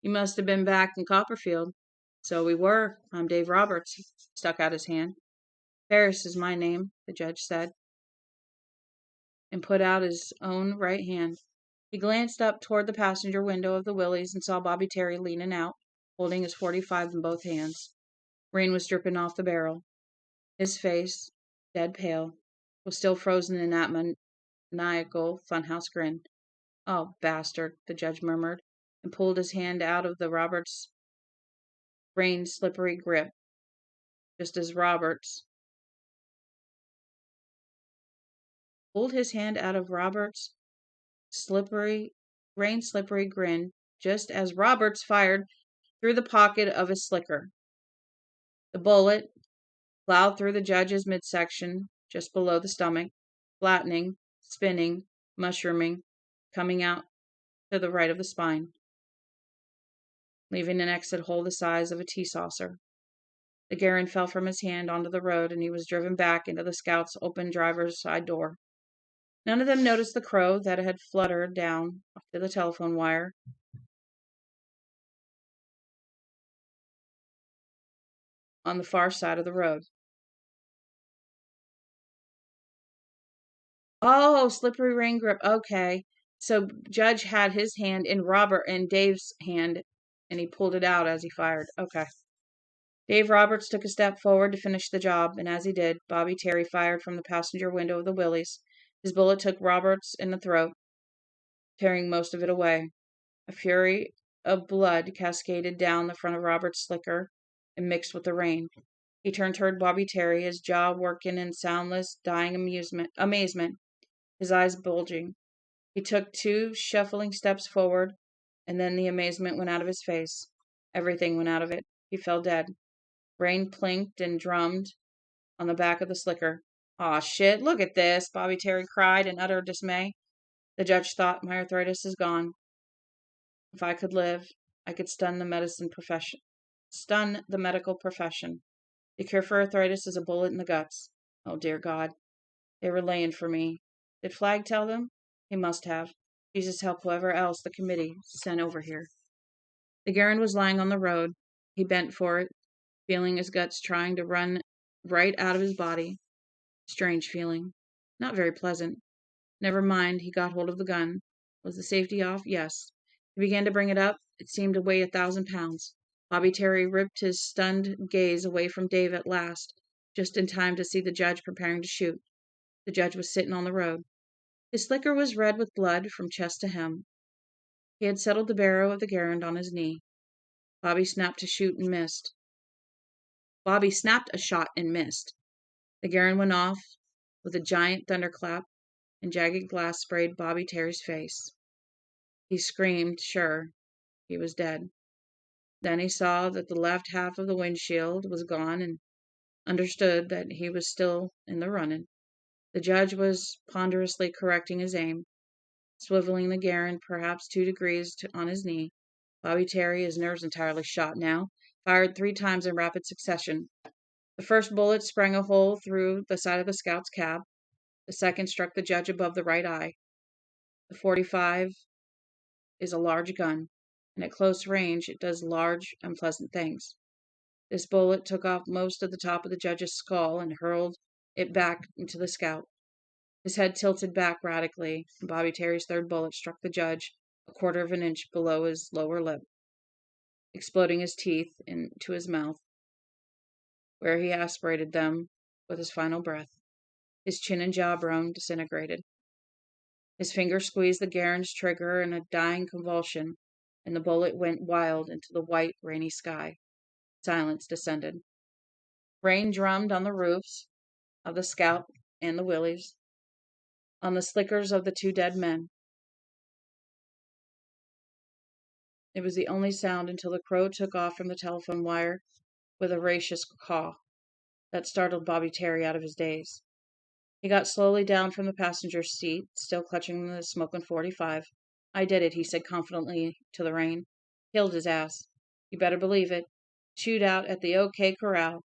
"You must have been back in Copperfield." "So we were. I'm Dave Roberts." He stuck out his hand. "Ferris is my name," the judge said, and put out his own right hand. He glanced up toward the passenger window of the Willies and saw Bobby Terry leaning out, holding his .45 in both hands. Rain was dripping off the barrel. His face, dead pale, was still frozen in that maniacal funhouse grin. "Oh, bastard," the judge murmured, and pulled his hand out of the Roberts' slippery grip, just as Roberts pulled his hand out of Roberts' slippery grin, just as Roberts fired through the pocket of his slicker. The bullet plowed through the judge's midsection, just below the stomach, flattening, spinning, mushrooming, coming out to the right of the spine, leaving an exit hole the size of a tea saucer. The Garand fell from his hand onto the road, and he was driven back into the Scout's open driver's side door. None of them noticed the crow that had fluttered down to the telephone wire on the far side of the road. Oh, slippery rain grip. Okay. So Judge had his hand in Robert and Dave's hand, and he pulled it out as he fired. Okay. Dave Roberts took a step forward to finish the job, and as he did, Bobby Terry fired from the passenger window of the Willys. His bullet took Roberts in the throat, tearing most of it away. A fury of blood cascaded down the front of Robert's slicker and mixed with the rain. He turned toward Bobby Terry, his jaw working in soundless, dying amazement, his eyes bulging. He took 2 shuffling steps forward, and then the amazement went out of his face. Everything went out of it. He fell dead. Rain plinked and drummed on the back of the slicker. Aw, shit, look at this, Bobby Terry cried in utter dismay. The judge thought, my arthritis is gone. If I could live, I could stun the medical profession. The cure for arthritis is a bullet in the guts. Oh, dear God. They were laying for me. Did Flagg tell them? He must have. Jesus help whoever else the committee sent over here. The Garand was lying on the road. He bent for it, feeling his guts trying to run right out of his body. Strange feeling. Not very pleasant. Never mind, he got hold of the gun. Was the safety off? Yes. He began to bring it up. It seemed to weigh 1,000 pounds. Bobby Terry ripped his stunned gaze away from Dave at last, just in time to see the judge preparing to shoot. The judge was sitting on the road. His slicker was red with blood from chest to hem. He had settled the barrel of the Garand on his knee. Bobby snapped a shot and missed. The Garand went off with a giant thunderclap, and jagged glass sprayed Bobby Terry's face. He screamed, sure, he was dead. Then he saw that the left half of the windshield was gone and understood that he was still in the running. The judge was ponderously correcting his aim, swiveling the Garand perhaps 2 degrees on his knee. Bobby Terry, his nerves entirely shot now, fired 3 times in rapid succession. The first bullet sprang a hole through the side of the Scout's cab. The second struck the judge above the right eye. The .45 is a large gun, and at close range it does large, unpleasant things. This bullet took off most of the top of the judge's skull and hurled it back into the Scout. His head tilted back radically, and Bobby Terry's third bullet struck the judge a 1/4 of an inch below his lower lip, exploding his teeth into his mouth, where he aspirated them with his final breath. His chin and jawbone disintegrated. His finger squeezed the Garand's trigger in a dying convulsion, and the bullet went wild into the white, rainy sky. Silence descended. Rain drummed on the roofs of the Scout and the Willys, on the slickers of the 2 dead men. It was the only sound until the crow took off from the telephone wire with a raucous caw that startled Bobby Terry out of his daze. He got slowly down from the passenger seat, still clutching the smoking .45. I did it, he said confidently to the rain. Killed his ass. You better believe it. Chewed out at the OK Corral.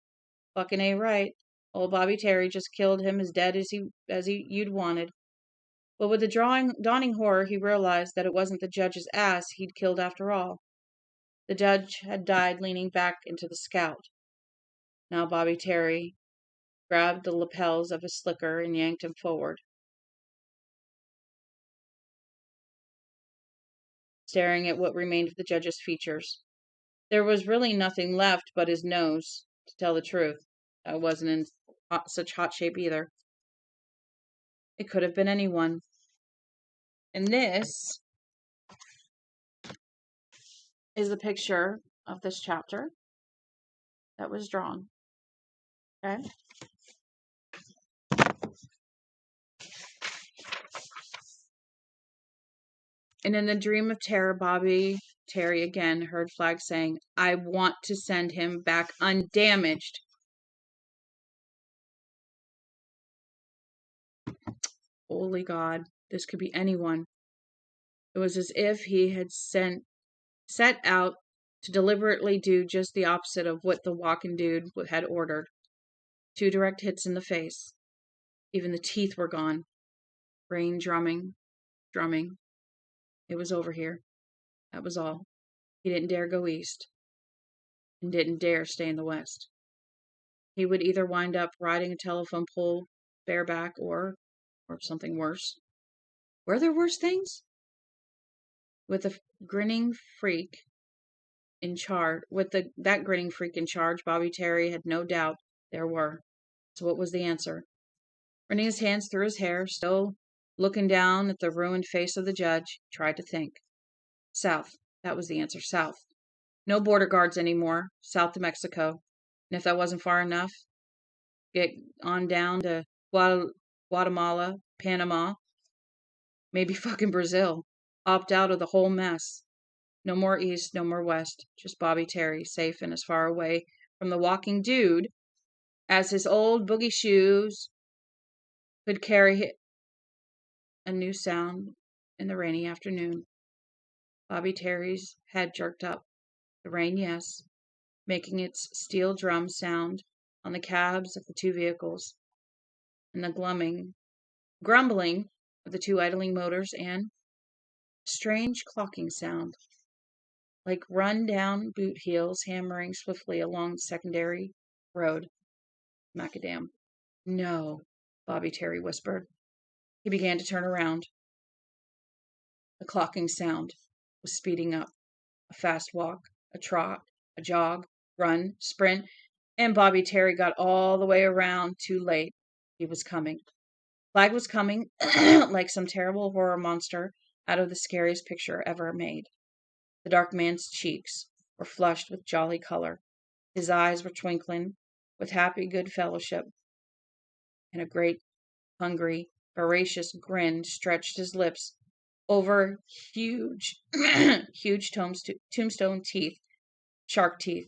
Fucking A right. Old Bobby Terry just killed him as dead as you'd wanted. But with the dawning horror, he realized that it wasn't the judge's ass he'd killed after all. The judge had died leaning back into the Scout. Now Bobby Terry grabbed the lapels of his slicker and yanked him forward, staring at what remained of the judge's features. There was really nothing left but his nose, to tell the truth. That wasn't in such hot shape either. It could have been anyone. And this is the picture of this chapter that was drawn. Okay? And in the dream of terror, Bobby Terry again heard Flagg saying, I want to send him back undamaged. Holy God, this could be anyone. It was as if he had set out to deliberately do just the opposite of what the walking dude had ordered. 2 direct hits in the face. Even the teeth were gone. Brain drumming. It was over here. That was all. He didn't dare go east, and didn't dare stay in the west. He would either wind up riding a telephone pole bareback or something worse. Were there worse things? With a grinning freak in charge, that grinning freak in charge, Bobby Terry had no doubt there were. So what was the answer? Running his hands through his hair, still looking down at the ruined face of the judge, he tried to think. South. That was the answer. South. No border guards anymore. South to Mexico. And if that wasn't far enough, get on down to Guatemala, Panama, maybe fucking Brazil. Opt out of the whole mess. No more east, no more west. Just Bobby Terry, safe and as far away from the walking dude as his old boogie shoes could carry. A new sound in the rainy afternoon. Bobby Terry's head jerked up. The rain, yes, making its steel drum sound on the cabs of the 2 vehicles, and the grumbling of the 2 idling motors, and a strange clocking sound, like run-down boot heels hammering swiftly along the secondary road. Macadam. No, Bobby Terry whispered. He began to turn around. The clocking sound was speeding up. A fast walk, a trot, a jog, run, sprint, and Bobby Terry got all the way around too late. He was coming. Flagg was coming like some terrible horror monster out of the scariest picture ever made. The dark man's cheeks were flushed with jolly color. His eyes were twinkling with happy good fellowship, and a great, hungry, voracious grin stretched his lips over huge, huge tombstone teeth, shark teeth,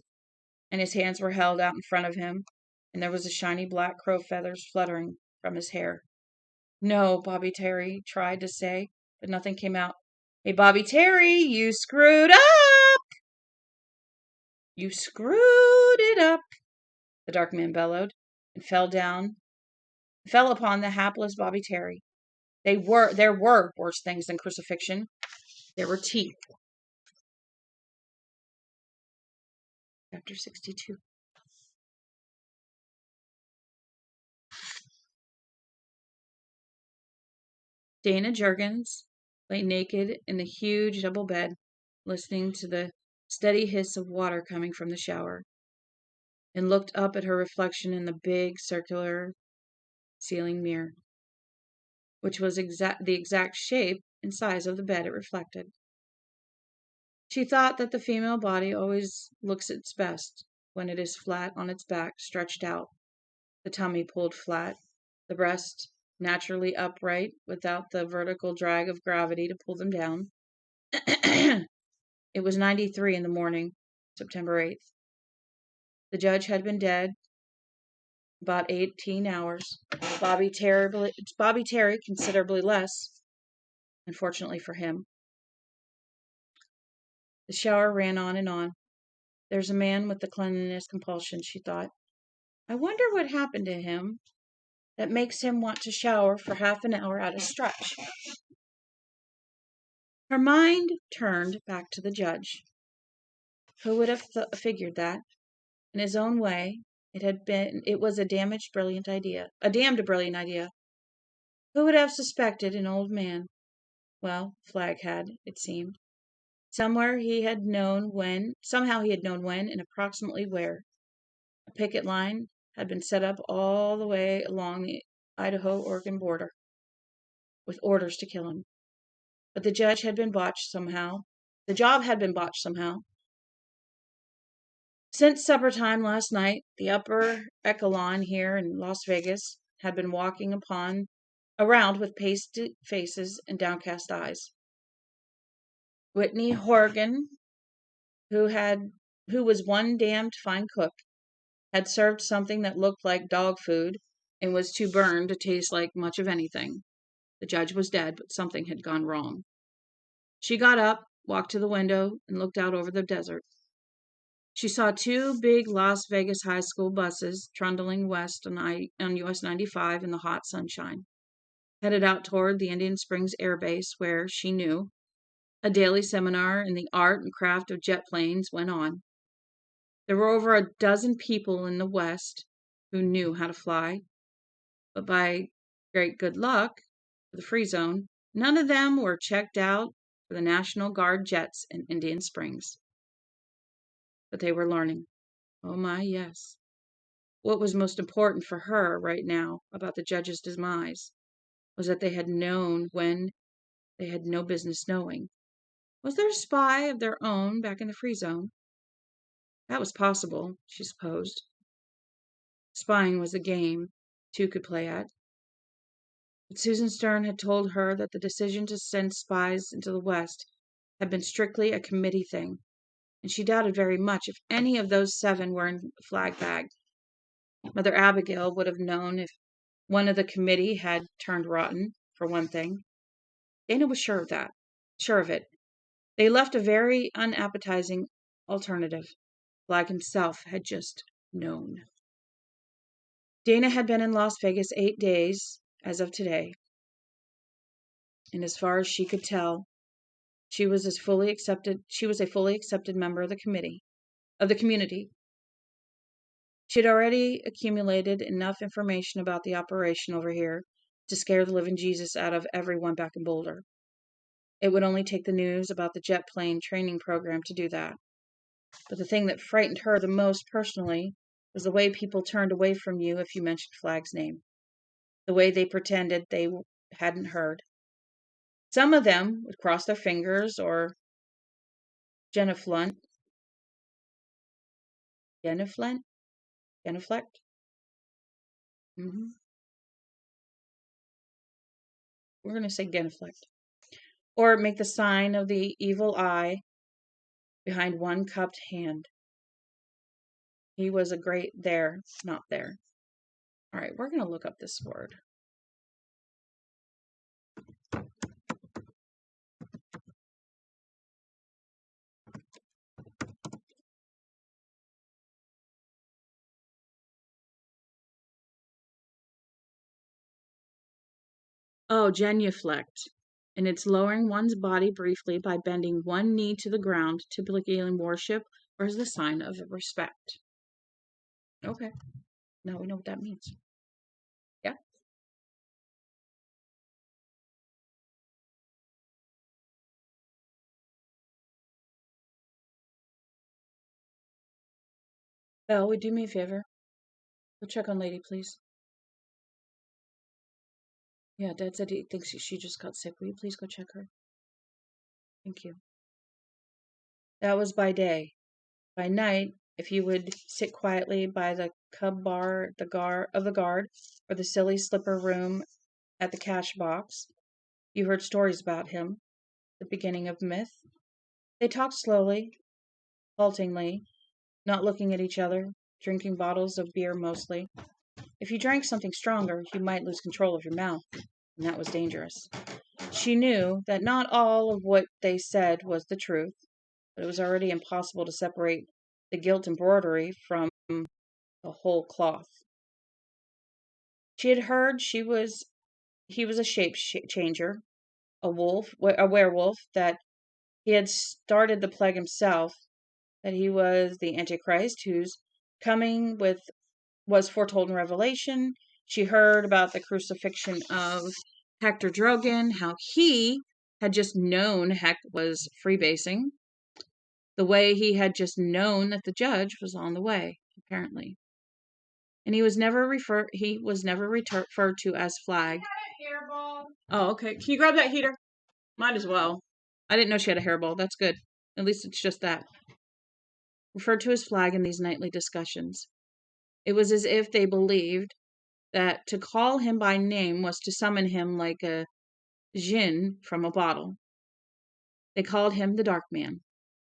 and his hands were held out in front of him, and there was a shiny black crow feathers fluttering from his hair. No, Bobby Terry tried to say, but nothing came out. Hey, Bobby Terry, you screwed up! You screwed it up, the dark man bellowed, and fell upon the hapless Bobby Terry. There were worse things than crucifixion. There were teeth. Chapter 62. Dana Jurgens lay naked in the huge double bed, listening to the steady hiss of water coming from the shower, and looked up at her reflection in the big circular ceiling mirror, which was the exact shape and size of the bed it reflected. She thought that the female body always looks its best when it is flat on its back, stretched out, the tummy pulled flat, the breast naturally upright without the vertical drag of gravity to pull them down. It was 93 in the morning, September 8th. The judge had been dead about 18 hours. Bobby Terry considerably less, unfortunately for him. The shower ran on and on. There's a man with the cleanliness compulsion, she thought. I wonder what happened to him that makes him want to shower for half an hour at a stretch. Her mind turned back to the judge. Who would have figured that? In his own way, it was a damned brilliant idea. Who would have suspected an old man? Well, Flagg had, it seemed. Somehow he had known when, and approximately where. A picket line had been set up all the way along the Idaho-Oregon border, with orders to kill him. But the job had been botched somehow. Since supper time last night, the upper echelon here in Las Vegas had been walking around with pasted faces and downcast eyes. Whitney Horgan, who was one damned fine cook, had served something that looked like dog food and was too burned to taste like much of anything. The judge was dead, but something had gone wrong. She got up, walked to the window, and looked out over the desert. She saw two big Las Vegas high school buses trundling west on US 95 in the hot sunshine, headed out toward the Indian Springs Air Base, where, she knew, a daily seminar in the art and craft of jet planes went on. There were over a dozen people in the West who knew how to fly, but by great good luck for the free zone, none of them were checked out for the National Guard jets in Indian Springs. But they were learning. Oh my, yes. What was most important for her right now about the judge's demise was that they had known when they had no business knowing. Was there a spy of their own back in the free zone? That was possible, she supposed. Spying was a game two could play at. But Susan Stern had told her that the decision to send spies into the West had been strictly a committee thing, and she doubted very much if any of those 7 were in the flag bag. Mother Abigail would have known if one of the committee had turned rotten, for one thing. Dana was sure of that. Sure of it. They left a very unappetizing alternative. Flagg himself had just known. Dana had been in Las Vegas 8 days as of today, and as far as she could tell, she was a fully accepted member of the community. She had already accumulated enough information about the operation over here to scare the living Jesus out of everyone back in Boulder. It would only take the news about the jet plane training program to do that. But the thing that frightened her the most personally was the way people turned away from you if you mentioned Flagg's name. The way they pretended they hadn't heard. Some of them would cross their fingers or genuflect. Genuflect? Mm-hmm. We're going to say genuflect. Or make the sign of the evil eye behind one cupped hand. He was a great there, not there. All right, we're going to look up this word. Oh, genuflect. And it's lowering one's body briefly by bending one knee to the ground, typically in worship or as a sign of respect. Okay, now we know what that means. Yeah. Belle, would you do me a favor? Go check on Lady, please. Yeah, Dad said he thinks she just got sick. Will you please go check her? Thank you. That was by day. By night, if you would sit quietly by the cub bar of the guard, or the silly slipper room at the cash box, you heard stories about him, the beginning of myth. They talked slowly, haltingly, not looking at each other, drinking bottles of beer mostly. If you drank something stronger, you might lose control of your mouth, and that was dangerous. She knew that not all of what they said was the truth, but it was already impossible to separate the gilt embroidery from the whole cloth. She had heard he was a shape changer, a werewolf, that he had started the plague himself, that he was the Antichrist whose coming was foretold in Revelation. She heard about the crucifixion of Hector Drogon, how he had just known Heck was freebasing, the way he had just known that the judge was on the way, apparently. And he was never referred to as Flagg. Oh, okay. Can you grab that heater? Might as well. I didn't know she had a hairball. That's good. At least it's just that. Referred to as Flagg in these nightly discussions. It was as if they believed that to call him by name was to summon him like a djinn from a bottle. They called him the Dark Man,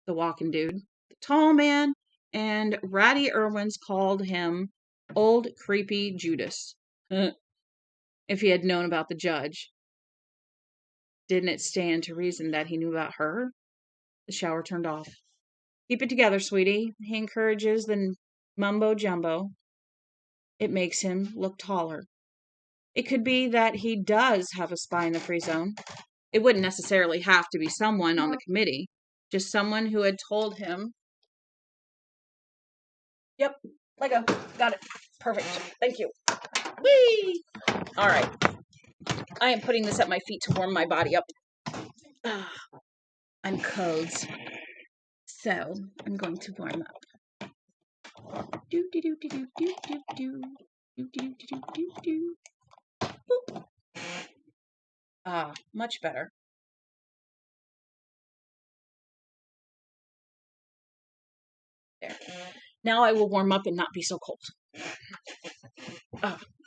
the Walking Dude, the Tall Man, and Ratty Irwins called him Old Creepy Judas. If he had known about the judge, didn't it stand to reason that he knew about her? The shower turned off. Keep it together, sweetie. He encourages the mumbo jumbo. It makes him look taller. It could be that he does have a spy in the free zone. It wouldn't necessarily have to be someone on the committee, just someone who had told him. Yep, Lego. Got it. Perfect. Thank you. Whee! All right. I am putting this at my feet to warm my body up. I'm cold. So, I'm going to warm up. Do do do do do do do do do do do do do. Much better. There. Now I will warm up and not be so cold.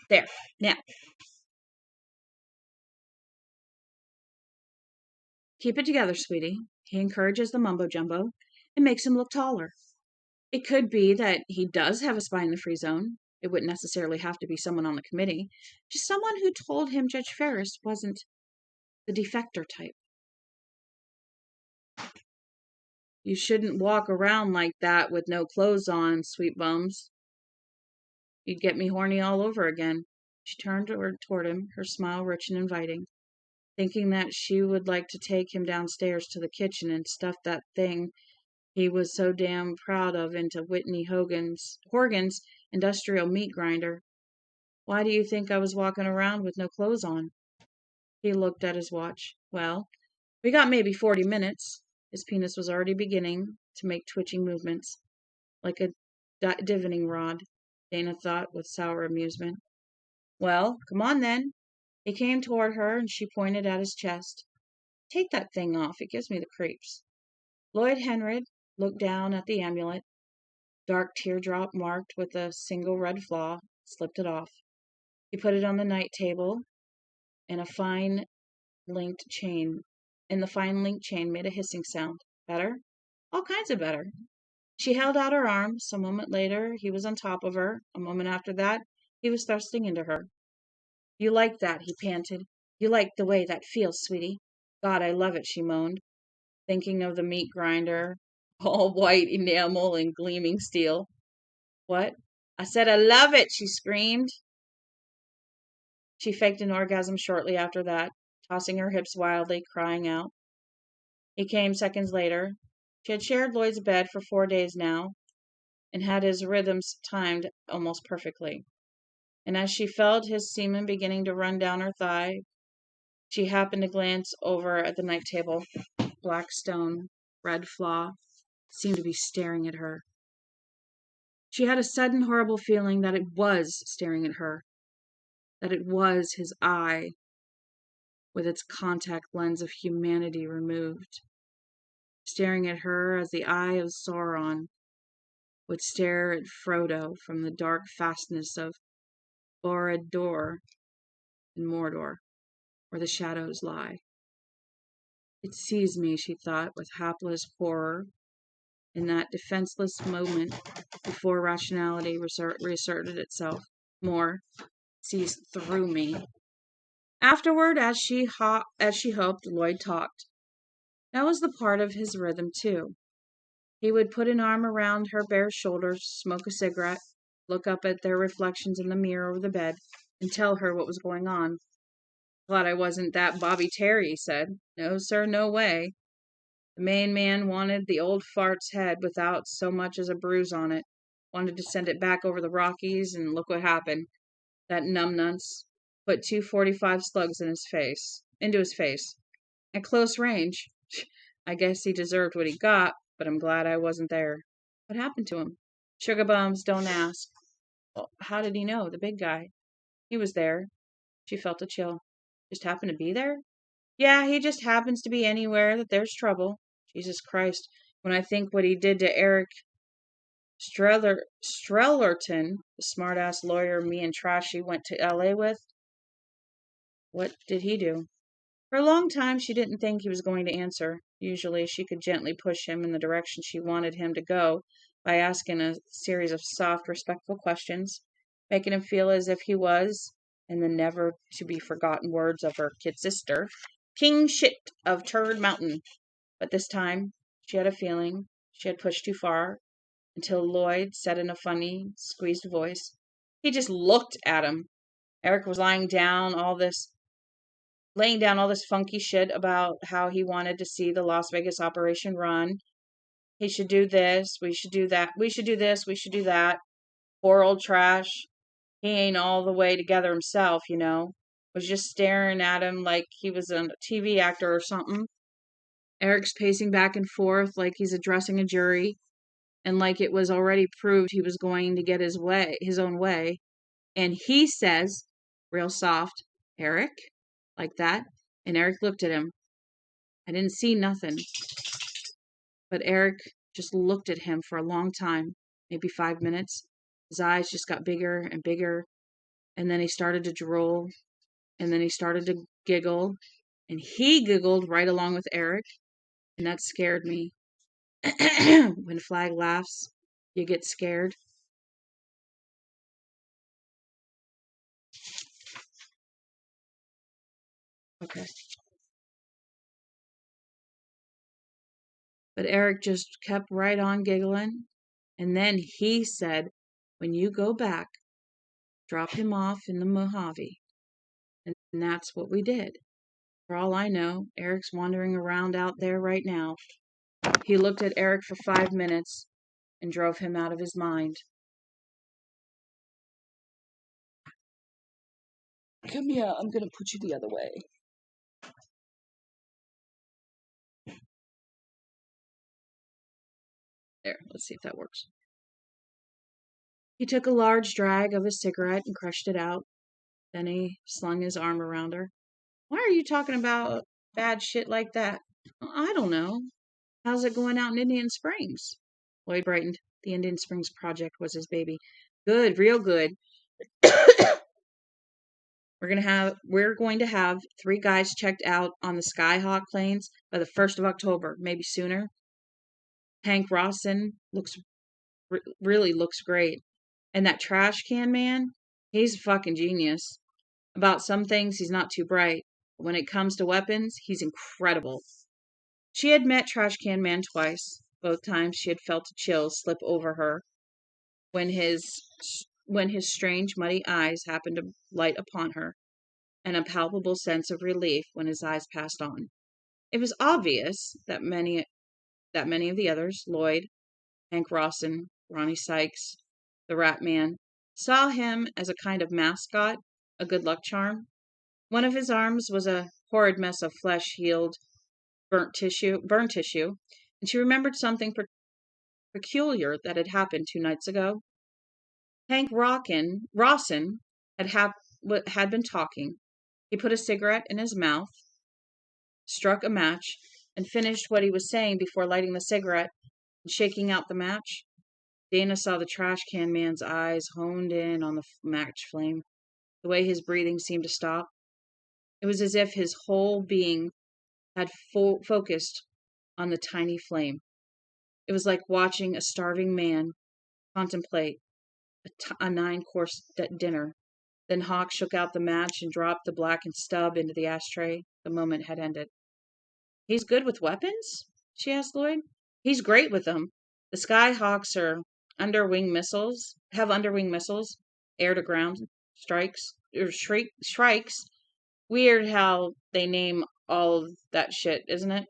There. Now. Keep it together, sweetie. He encourages the mumbo jumbo. It makes him look taller. It could be that he does have a spy in the free zone. It wouldn't necessarily have to be someone on the committee. Just someone who told him Judge Ferris wasn't the defector type. You shouldn't walk around like that with no clothes on, sweet bums. You'd get me horny all over again. She turned toward him, her smile rich and inviting, thinking that she would like to take him downstairs to the kitchen and stuff that thing he was so damn proud of into Whitney Horgan's industrial meat grinder. Why do you think I was walking around with no clothes on? He looked at his watch. Well, we got maybe 40 minutes. His penis was already beginning to make twitching movements, like a divining rod, Dana thought with sour amusement. Well, come on then. He came toward her, and she pointed at his chest. Take that thing off. It gives me the creeps. Lloyd Henrid looked down at the amulet, dark teardrop marked with a single red flaw, slipped it off. He put it on the night table, and the fine linked chain made a hissing sound. Better? All kinds of better. She held out her arms. A moment later, he was on top of her. A moment after that, he was thrusting into her. You like that, he panted. You like the way that feels, sweetie. God, I love it, she moaned, thinking of the meat grinder, all white enamel and gleaming steel. What? I said I love it, she screamed. She faked an orgasm shortly after that, tossing her hips wildly, crying out. He came seconds later. She had shared Lloyd's bed for 4 days now, and had his rhythms timed almost perfectly. And as she felt his semen beginning to run down her thigh, she happened to glance over at the night table. Black stone, red flaw, seemed to be staring at her. She had a sudden horrible feeling that it was staring at her, that it was his eye, with its contact lens of humanity removed, staring at her as the eye of Sauron would stare at Frodo from the dark fastness of Boromir in Mordor, where the shadows lie. It sees me, she thought, with hapless horror, in that defenseless moment before rationality reasserted itself. More, sees through me. Afterward, as she hoped, Lloyd talked. That was the part of his rhythm, too. He would put an arm around her bare shoulders, smoke a cigarette, look up at their reflections in the mirror over the bed, and tell her what was going on. Glad I wasn't that Bobby Terry, he said. No, sir, no way. The main man wanted the old fart's head without so much as a bruise on it. Wanted to send it back over the Rockies, and look what happened. That numbnuts put 245 slugs into his face. At close range. I guess he deserved what he got, but I'm glad I wasn't there. What happened to him? Sugar bums, don't ask. Well, how did he know, the big guy? He was there. She felt a chill. Just happened to be there? Yeah, he just happens to be anywhere that there's trouble. Jesus Christ, when I think what he did to Eric Strellerton, the smart-ass lawyer me and Trashy went to L.A. with. What did he do? For a long time, she didn't think he was going to answer. Usually, she could gently push him in the direction she wanted him to go by asking a series of soft, respectful questions, making him feel as if he was, in the never to be forgotten words of her kid sister, king shit of Turd Mountain. But this time, she had a feeling she had pushed too far until Lloyd said in a funny, squeezed voice, he just looked at him. Eric was laying down all this funky shit about how he wanted to see the Las Vegas operation run. He should do this, we should do that, we should do this, we should do that. Poor old Trash. He ain't all the way together himself, Was just staring at him like he was a TV actor or something. Eric's pacing back and forth like he's addressing a jury, and like it was already proved he was going to get his own way. And he says, real soft, Eric, like that. And Eric looked at him. I didn't see nothing, but Eric just looked at him for a long time, maybe 5 minutes. His eyes just got bigger and bigger, and then he started to drool, and then he started to giggle, and he giggled right along with Eric, and that scared me. When Flagg laughs, you get scared. Okay. But Eric just kept right on giggling, and then he said, when you go back, drop him off in the Mojave. And that's what we did. For all I know, Eric's wandering around out there right now. He looked at Eric for 5 minutes and drove him out of his mind. Come here, I'm going to put you the other way. There, let's see if that works. He took a large drag of his cigarette and crushed it out. Then he slung his arm around her. Why are you talking about bad shit like that? I don't know. How's it going out in Indian Springs? Lloyd brightened. The Indian Springs project was his baby. Good, real good. We're going to have 3 guys checked out on the Skyhawk planes by the 1st of October, maybe sooner. Hank Rawson really looks great. And that trash can man, he's a fucking genius. About some things, he's not too bright. But when it comes to weapons, he's incredible. She had met Trash Can Man twice. Both times she had felt a chill slip over her when his strange, muddy eyes happened to light upon her, and a palpable sense of relief when his eyes passed on. It was obvious that many of the others, Lloyd, Hank Rawson, Ronnie Sykes, the Rat Man, saw him as a kind of mascot, a good luck charm. One of his arms was a horrid mess of flesh, healed, burnt tissue, and she remembered something peculiar that had happened 2 nights ago. Hank Rawson had been talking. He put a cigarette in his mouth, struck a match, and finished what he was saying before lighting the cigarette and shaking out the match. Dana saw the trash can man's eyes honed in on the match flame. The way his breathing seemed to stop. It was as if his whole being had focused on the tiny flame. It was like watching a starving man contemplate a 9-course dinner. Then Hawk shook out the match and dropped the blackened stub into the ashtray. The moment had ended. He's good with weapons? She asked Lloyd. He's great with them. The Skyhawks have underwing missiles, air to ground strikes. Weird how they name all of that shit, isn't it?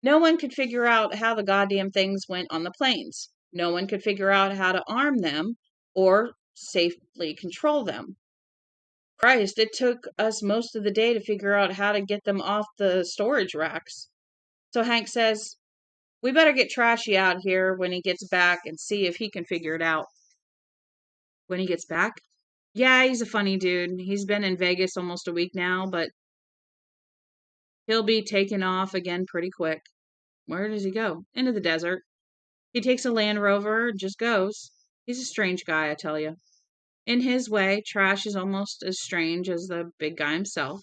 No one could figure out how the goddamn things went on the planes. No one could figure out how to arm them or safely control them. Christ, it took us most of the day to figure out how to get them off the storage racks. So Hank says, we better get Trashy out here when he gets back and see if he can figure it out. When he gets back? Yeah, he's a funny dude. He's been in Vegas almost a week now, but he'll be taking off again pretty quick. Where does he go? Into the desert. He takes a Land Rover and just goes. He's a strange guy, I tell you. In his way, Trash is almost as strange as the big guy himself.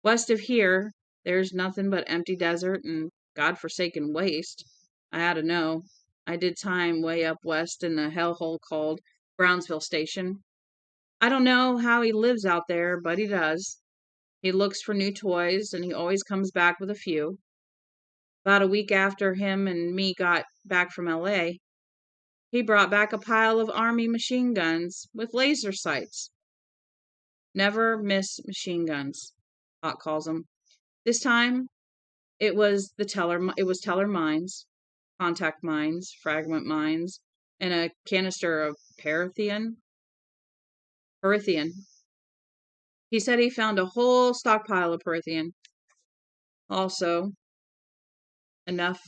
West of here, there's nothing but empty desert and God-forsaken waste. I ought to know. I did time way up west in a hellhole called Brownsville Station. I don't know how he lives out there, but he does. He looks for new toys, and he always comes back with a few. About a week after him and me got back from LA, he brought back a pile of Army machine guns with laser sights. Never miss machine guns, Hawk calls them. This time, it was teller mines, contact mines, fragment mines, and a canister of Perithian. He said he found a whole stockpile of Perithian. Also, enough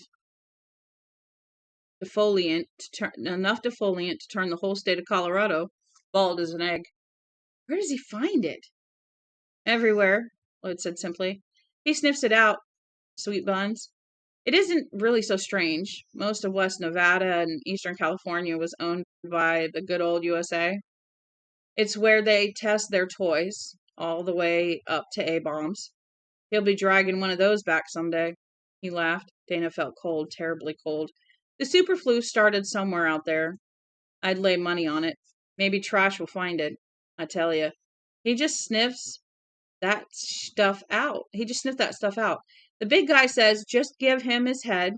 defoliant to turn the whole state of Colorado bald as an egg. Where does he find it? Everywhere, Lloyd said simply. He sniffs it out, sweet buns. It isn't really so strange. Most of West Nevada and Eastern California was owned by the good old USA. It's where they test their toys, all the way up to A-bombs. He'll be dragging one of those back someday. He laughed. Dana felt cold, terribly cold. The superflu started somewhere out there. I'd lay money on it. Maybe Trash will find it. I tell you. He just sniffs that stuff out. He just sniffed that stuff out. The big guy says just give him his head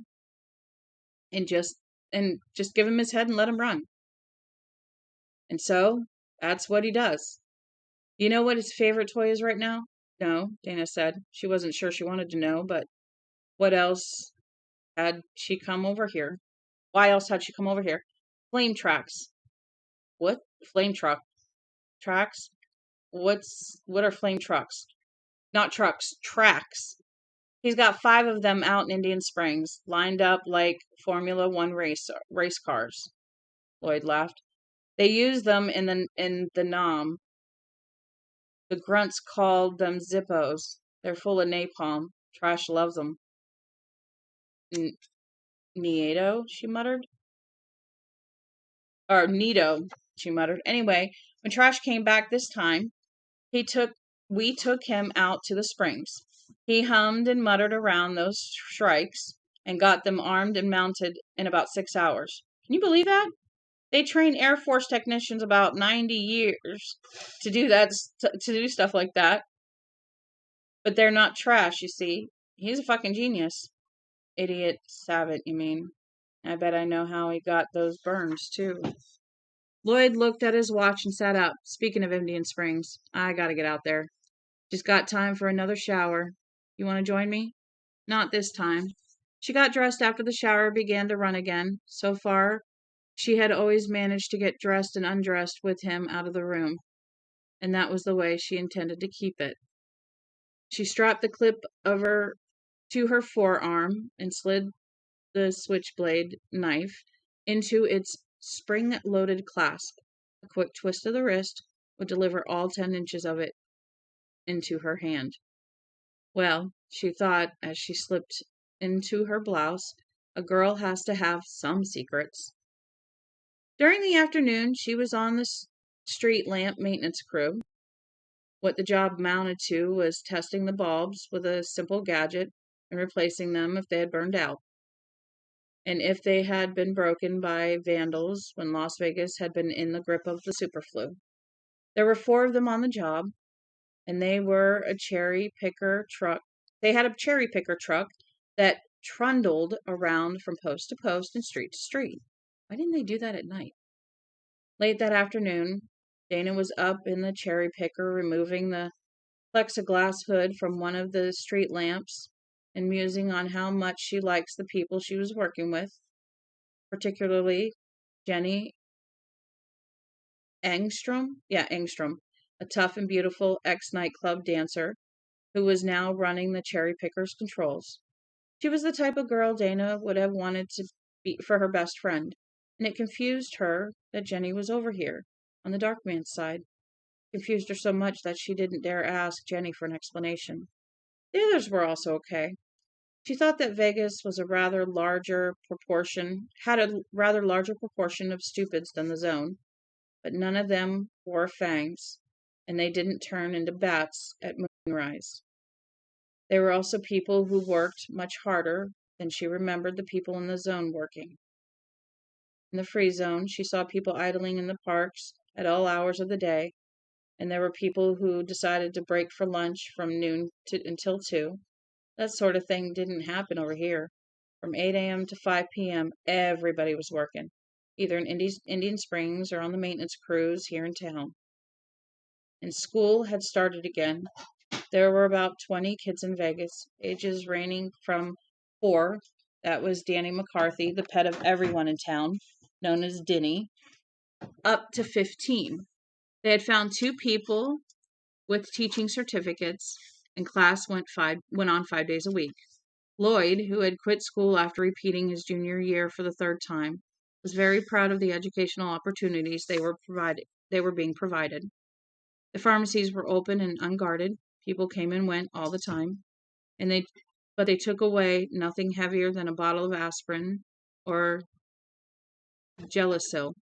and just give him his head and let him run. And so that's what he does. You know what his favorite toy is right now? No, Dana said. She wasn't sure she wanted to know, but what else had she come over here? Why else had she come over here? Flame tracks. What? Flame tracks? What are flame trucks? Not trucks, tracks. He's got 5 of them out in Indian Springs, lined up like Formula One race cars. Lloyd laughed. They use them in the Nam. The grunts called them Zippos. They're full of napalm. Trash loves them. Nieto, she muttered. Or Nito, she muttered. Anyway, when Trash came back this time, we took him out to the springs. He hummed and muttered around those shrikes and got them armed and mounted in about 6 hours. Can you believe that? They train Air Force technicians about 90 years to do that, to do stuff like that. But they're not Trash, you see. He's a fucking genius. Idiot savant, you mean? I bet I know how he got those burns, too. Lloyd looked at his watch and sat up. Speaking of Indian Springs, I gotta get out there. Just got time for another shower. You want to join me? Not this time. She got dressed after the shower began to run again. So far, she had always managed to get dressed and undressed with him out of the room, and that was the way she intended to keep it. She strapped the clip of her to her forearm and slid the switchblade knife into its spring-loaded clasp. A quick twist of the wrist would deliver all 10 inches of it into her hand. Well, she thought as she slipped into her blouse, a girl has to have some secrets. During the afternoon, she was on the street lamp maintenance crew. What the job amounted to was testing the bulbs with a simple gadget and replacing them if they had burned out, and if they had been broken by vandals when Las Vegas had been in the grip of the superflu. There were 4 of them on the job, and they were a cherry picker truck. They had a cherry picker truck that trundled around from post to post and street to street. Why didn't they do that at night? Late that afternoon, Dana was up in the cherry picker removing the plexiglass hood from one of the street lamps and musing on how much she likes the people she was working with, particularly Jenny Engstrom, a tough and beautiful ex-nightclub dancer who was now running the cherry picker's controls. She was the type of girl Dana would have wanted to be for her best friend, and it confused her that Jenny was over here, on the dark man's side. It confused her so much that she didn't dare ask Jenny for an explanation. The others were also okay. She thought that Vegas was had a rather larger proportion of stupids than the zone, but none of them wore fangs, and they didn't turn into bats at moonrise. There were also people who worked much harder than she remembered the people in the zone working. In the free zone, she saw people idling in the parks at all hours of the day, and there were people who decided to break for lunch from noon until 2. That sort of thing didn't happen over here. From 8 a.m. to 5 p.m., everybody was working, either in Indian Springs or on the maintenance crews here in town. And school had started again. There were about 20 kids in Vegas, ages ranging from 4, that was Danny McCarthy, the pet of everyone in town, known as Dinny, up to 15. They had found 2 people with teaching certificates, and class went on 5 days a week. Lloyd, who had quit school after repeating his junior year for the 3rd time, was very proud of the educational opportunities they were being provided. The pharmacies were open and unguarded. People came and went all the time, but they took away nothing heavier than a bottle of aspirin or Gelisil.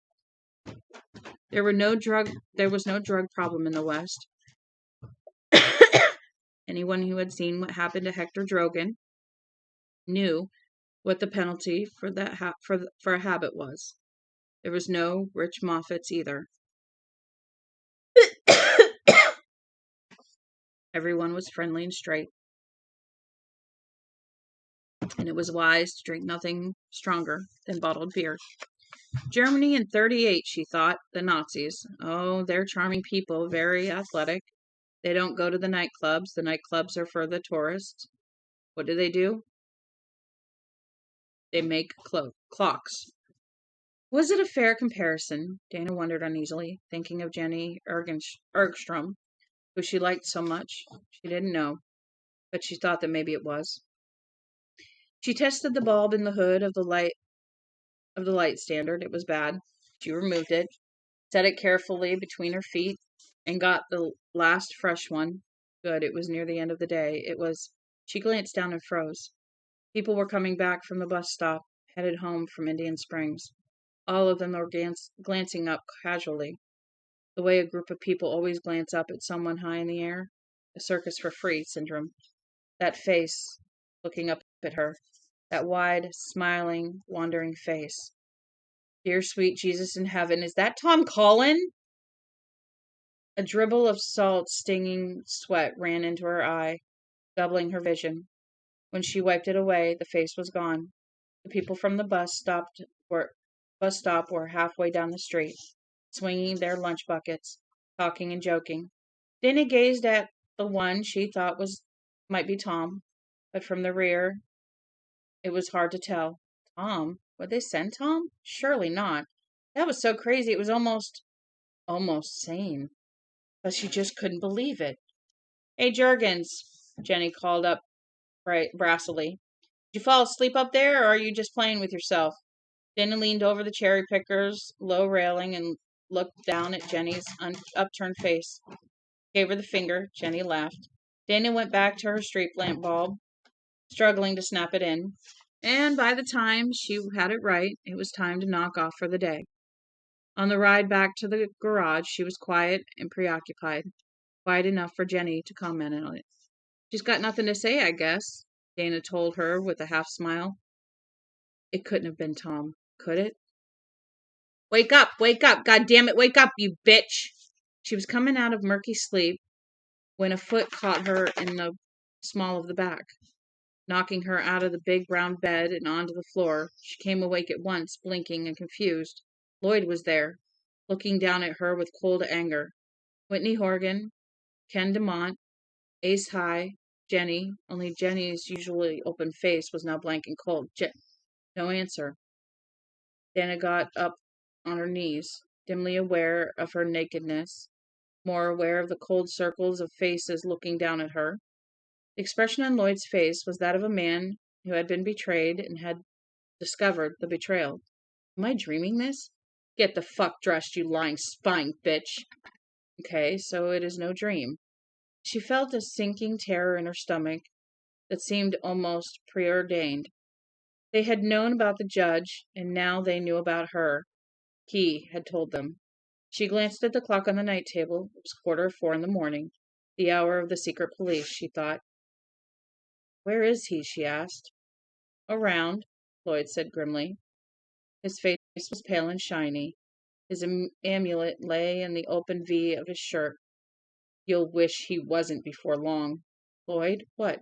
There was no drug problem in the West. Anyone who had seen what happened to Hector Drogan knew what the penalty for a habit was. There was no Rich Moffats either. Everyone was friendly and straight, and it was wise to drink nothing stronger than bottled beer. Germany in 38, she thought. The Nazis. Oh, they're charming people, very athletic. They don't go to the nightclubs. The nightclubs are for the tourists. What do? They make clocks. Was it a fair comparison? Dana wondered uneasily, thinking of Jenny Ergstrom, who she liked so much. She didn't know, but she thought that maybe it was. She tested the bulb in the hood of the light standard. It was bad. She removed it, set it carefully between her feet, and got the last fresh one. Good, it was near the end of the day. She glanced down and froze. People were coming back from the bus stop, headed home from Indian Springs. All of them were glancing up casually, the way a group of people always glance up at someone high in the air. A circus for free syndrome. That face looking up at her. That wide, smiling, wandering face. Dear sweet Jesus in heaven, is that Tom Collin? A dribble of salt, stinging sweat ran into her eye, doubling her vision. When she wiped it away, the face was gone. The people from the bus stop were halfway down the street, swinging their lunch buckets, talking and joking. Dana gazed at the one she thought might be Tom, but from the rear, it was hard to tell. Tom? Would they send Tom? Surely not. That was so crazy. It was almost sane. But she just couldn't believe it. Hey, Jurgens, Jenny called up brassily. Did you fall asleep up there, or are you just playing with yourself? Dana leaned over the cherry picker's low railing and looked down at Jenny's upturned face. Gave her the finger. Jenny laughed. Dana went back to her street lamp bulb, struggling to snap it in. And by the time she had it right, it was time to knock off for the day. On the ride back to the garage, she was quiet and preoccupied. Quiet enough for Jenny to comment on it. She's got nothing to say, I guess, Dana told her with a half smile. It couldn't have been Tom, could it? Wake up, God damn it, wake up, you bitch! She was coming out of murky sleep when a foot caught her in the small of the back, knocking her out of the big brown bed and onto the floor. She came awake at once, blinking and confused. Lloyd was there, looking down at her with cold anger. Whitney Horgan, Ken DeMont, Ace High, Jenny, only Jenny's usually open face was now blank and cold. No answer. Dana got up on her knees, dimly aware of her nakedness, more aware of the cold circles of faces looking down at her. The expression on Lloyd's face was that of a man who had been betrayed and had discovered the betrayal. Am I dreaming this? Get the fuck dressed, you lying spine bitch. Okay, so it is no dream. She felt a sinking terror in her stomach that seemed almost preordained. They had known about the judge, and now they knew about her. He had told them. She glanced at the clock on the night table. It was 3:45 in the morning. The hour of the secret police, she thought. Where is he? She asked. Around, Lloyd said grimly. His face was pale and shiny. His amulet lay in the open V of his shirt. You'll wish he wasn't before long. Lloyd, what?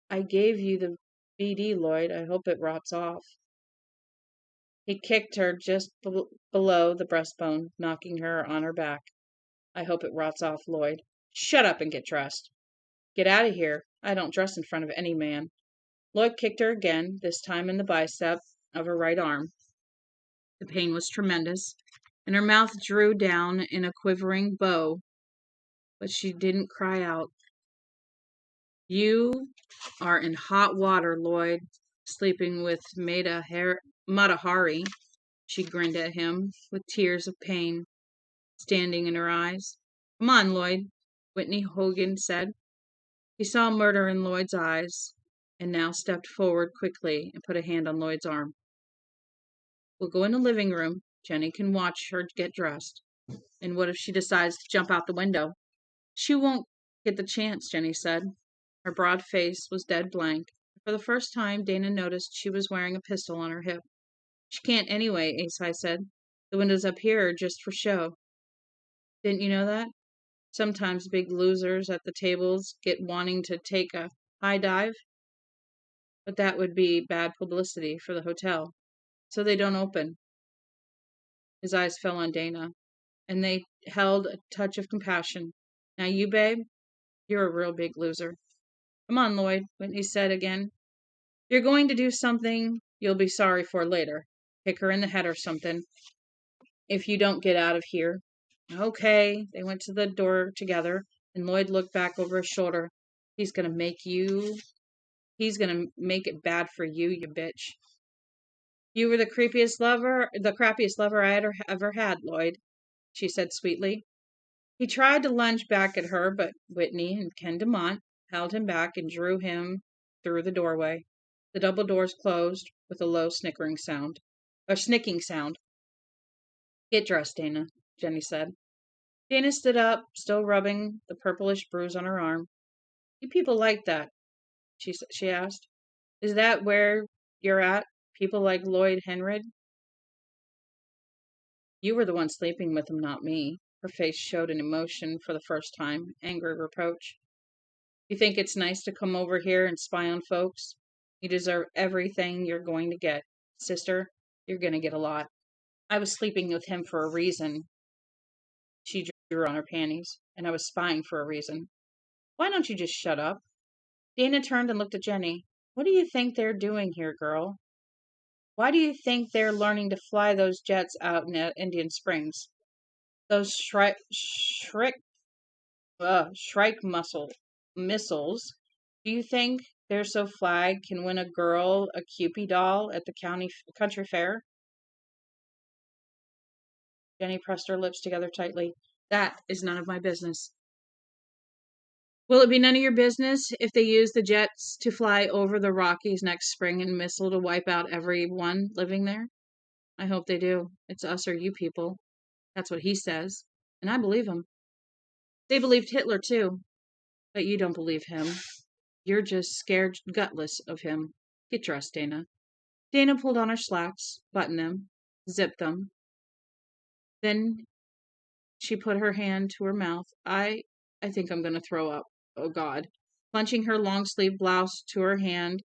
I gave you the BD, Lloyd. I hope it rots off. He kicked her just below the breastbone, knocking her on her back. I hope it rots off, Lloyd. Shut up and get dressed. Get out of here. I don't dress in front of any man. Lloyd kicked her again, this time in the bicep of her right arm. The pain was tremendous, and her mouth drew down in a quivering bow, but she didn't cry out. You are in hot water, Lloyd, sleeping with Matahari. She grinned at him, with tears of pain standing in her eyes. Come on, Lloyd, Whitney Hogan said. He saw murder in Lloyd's eyes, and now stepped forward quickly and put a hand on Lloyd's arm. We'll go in the living room. Jenny can watch her get dressed. And what if she decides to jump out the window? She won't get the chance, Jenny said. Her broad face was dead blank. For the first time, Dana noticed she was wearing a pistol on her hip. She can't anyway, Asai said. The windows up here are just for show. Didn't you know that? Sometimes big losers at the tables get wanting to take a high dive, but that would be bad publicity for the hotel, so they don't open. His eyes fell on Dana, and they held a touch of compassion. Now you, babe, you're a real big loser. Come on, Lloyd, Whitney said again. You're going to do something you'll be sorry for later. Kick her in the head or something, if you don't get out of here. Okay, they went to the door together, and Lloyd looked back over his shoulder. He's gonna make it bad for you, you bitch. You were the crappiest lover I ever had, Lloyd, she said sweetly. He tried to lunge back at her, but Whitney and Ken DeMont held him back and drew him through the doorway. The double doors closed with a low snicking sound. Get dressed, Dana, Jenny said. Dana stood up, still rubbing the purplish bruise on her arm. You people like that, she asked. Is that where you're at? People like Lloyd Henrid? You were the one sleeping with him, not me. Her face showed an emotion for the first time, angry reproach. You think it's nice to come over here and spy on folks? You deserve everything you're going to get. Sister, you're going to get a lot. I was sleeping with him for a reason. She drew on her panties. And I was spying for a reason. Why don't you just shut up? Dana turned and looked at Jenny. What do you think they're doing here, girl? Why do you think they're learning to fly those jets out in Indian Springs? Those Shrike missiles. Do you think they're so Flagg can win a girl a Cupid doll at the country fair? Jenny pressed her lips together tightly. That is none of my business. Will it be none of your business if they use the jets to fly over the Rockies next spring and missile to wipe out everyone living there? I hope they do. It's us or you people. That's what he says. And I believe him. They believed Hitler too. But you don't believe him. You're just scared gutless of him. Get dressed, Dana. Dana pulled on her slacks, buttoned them, zipped them. Then she put her hand to her mouth. I think I'm going to throw up. Oh, God. Clenching her long-sleeved blouse to her hand,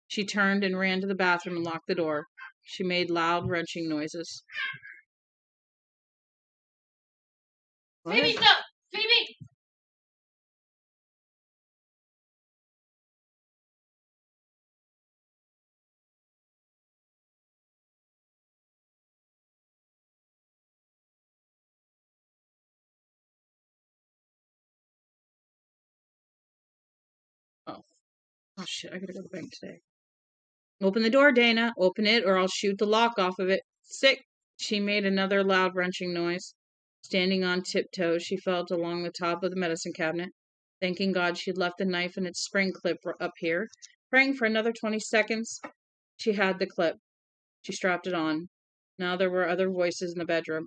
she turned and ran to the bathroom and locked the door. She made loud, wrenching noises. What? Phoebe's up! Phoebe! Oh, shit, I gotta go to the bank today. Open the door, Dana. Open it, or I'll shoot the lock off of it. Sick! She made another loud, wrenching noise. Standing on tiptoes, she felt along the top of the medicine cabinet, thanking God she'd left the knife in its spring clip up here. Praying for another 20 seconds, she had the clip. She strapped it on. Now there were other voices in the bedroom.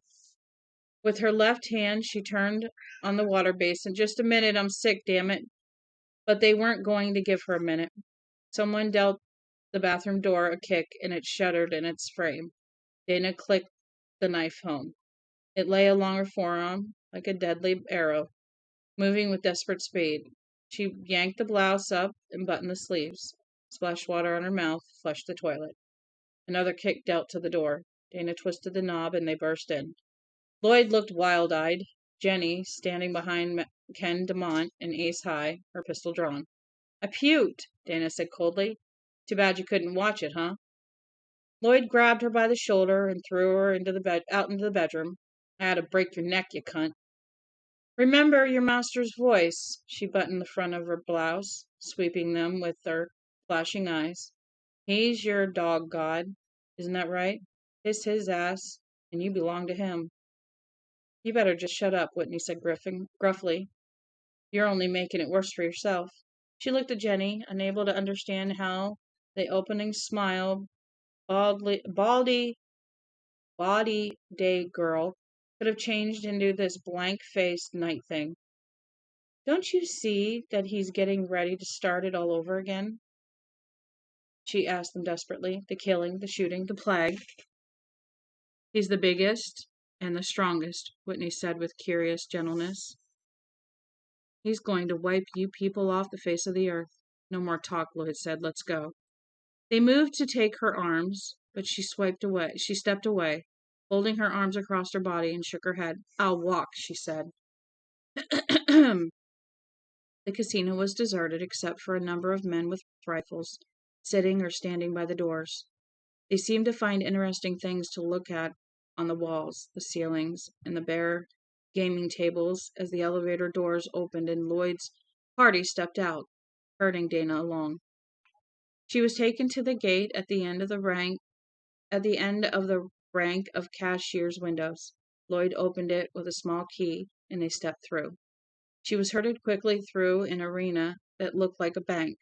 With her left hand, she turned on the water basin. Just a minute, I'm sick, damn it. But they weren't going to give her a minute. Someone dealt the bathroom door a kick, and it shuddered in its frame. Dana clicked the knife home. It lay along her forearm like a deadly arrow, moving with desperate speed. She yanked the blouse up and buttoned the sleeves, splashed water on her mouth, flushed the toilet. Another kick dealt to the door. Dana twisted the knob, and they burst in. Lloyd looked wild-eyed. Jenny, standing behind Ken DeMont and ace high, her pistol drawn. "I puked," Dana said coldly. "Too bad you couldn't watch it, huh?" Lloyd grabbed her by the shoulder and threw her out into the bedroom. "I had to break your neck, you cunt." "Remember your master's voice." She buttoned the front of her blouse, sweeping them with her flashing eyes. "He's your dog god. Isn't that right? Kiss his ass, and you belong to him." "You better just shut up," Whitney said gruffly. "You're only making it worse for yourself." She looked at Jenny, unable to understand how the opening smile, body day girl could have changed into this blank-faced night thing. "Don't you see that he's getting ready to start it all over again?" she asked them desperately. "The killing, the shooting, the plague." "He's the biggest and the strongest," Whitney said with curious gentleness. "He's going to wipe you people off the face of the earth." "No more talk," Lloyd said. "Let's go." They moved to take her arms, but she stepped away, holding her arms across her body, and shook her head. "I'll walk," she said. The casino was deserted except for a number of men with rifles, sitting or standing by the doors. They seemed to find interesting things to look at on the walls, the ceilings, and the bare gaming tables as the elevator doors opened and Lloyd's party stepped out, herding Dana along. She was taken to the gate at the end of the rank of cashier's windows. Lloyd opened it with a small key, and they stepped through. She was herded quickly through an arena that looked like a bank.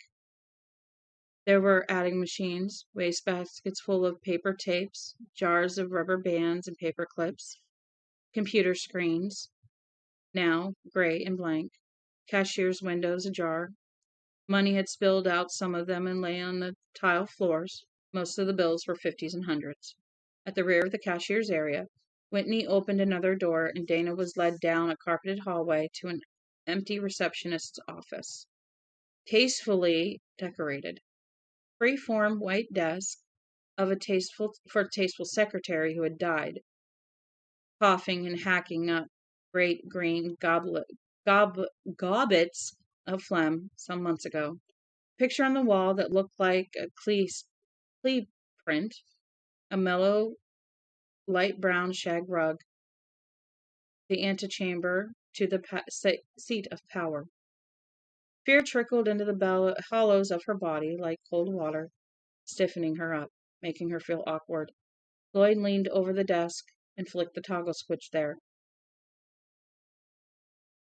There were adding machines, wastebaskets full of paper tapes, jars of rubber bands and paper clips, computer screens, now gray and blank, cashier's windows ajar. Money had spilled out some of them and lay on the tile floors. Most of the bills were 50s and 100s. At the rear of the cashier's area, Whitney opened another door and Dana was led down a carpeted hallway to an empty receptionist's office. Tastefully decorated. Free-form white desk of a tasteful secretary who had died, coughing and hacking up great green gobbets of phlegm some months ago. Picture on the wall that looked like a Klee print, a mellow light brown shag rug, the antechamber to the seat of power. Fear trickled into the hollows of her body like cold water, stiffening her up, making her feel awkward. Lloyd leaned over the desk and flicked the toggle switch there.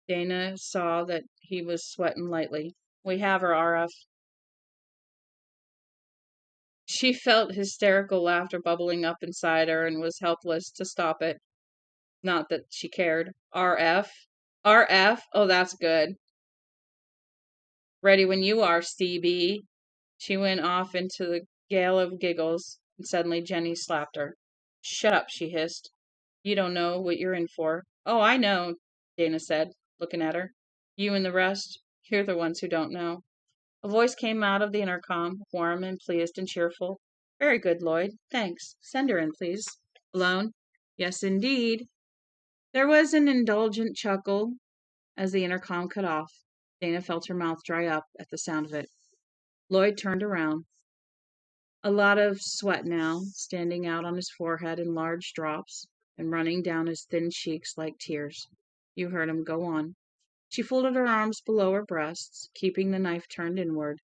Dana saw that he was sweating lightly. "We have her, RF." She felt hysterical laughter bubbling up inside her and was helpless to stop it. Not that she cared. "RF? RF? Oh, that's good. Ready when you are, CB." She went off into the gale of giggles, and suddenly Jenny slapped her. "Shut up," she hissed. "You don't know what you're in for." "Oh, I know," Dana said, looking at her. "You and the rest, you're the ones who don't know." A voice came out of the intercom, warm and pleased and cheerful. "Very good, Lloyd. Thanks. Send her in, please." "Alone?" "Yes, indeed." There was an indulgent chuckle as the intercom cut off. Dana felt her mouth dry up at the sound of it. Lloyd turned around. A lot of sweat now, standing out on his forehead in large drops, and running down his thin cheeks like tears. You heard him go on. She folded her arms below her breasts, keeping the knife turned inward.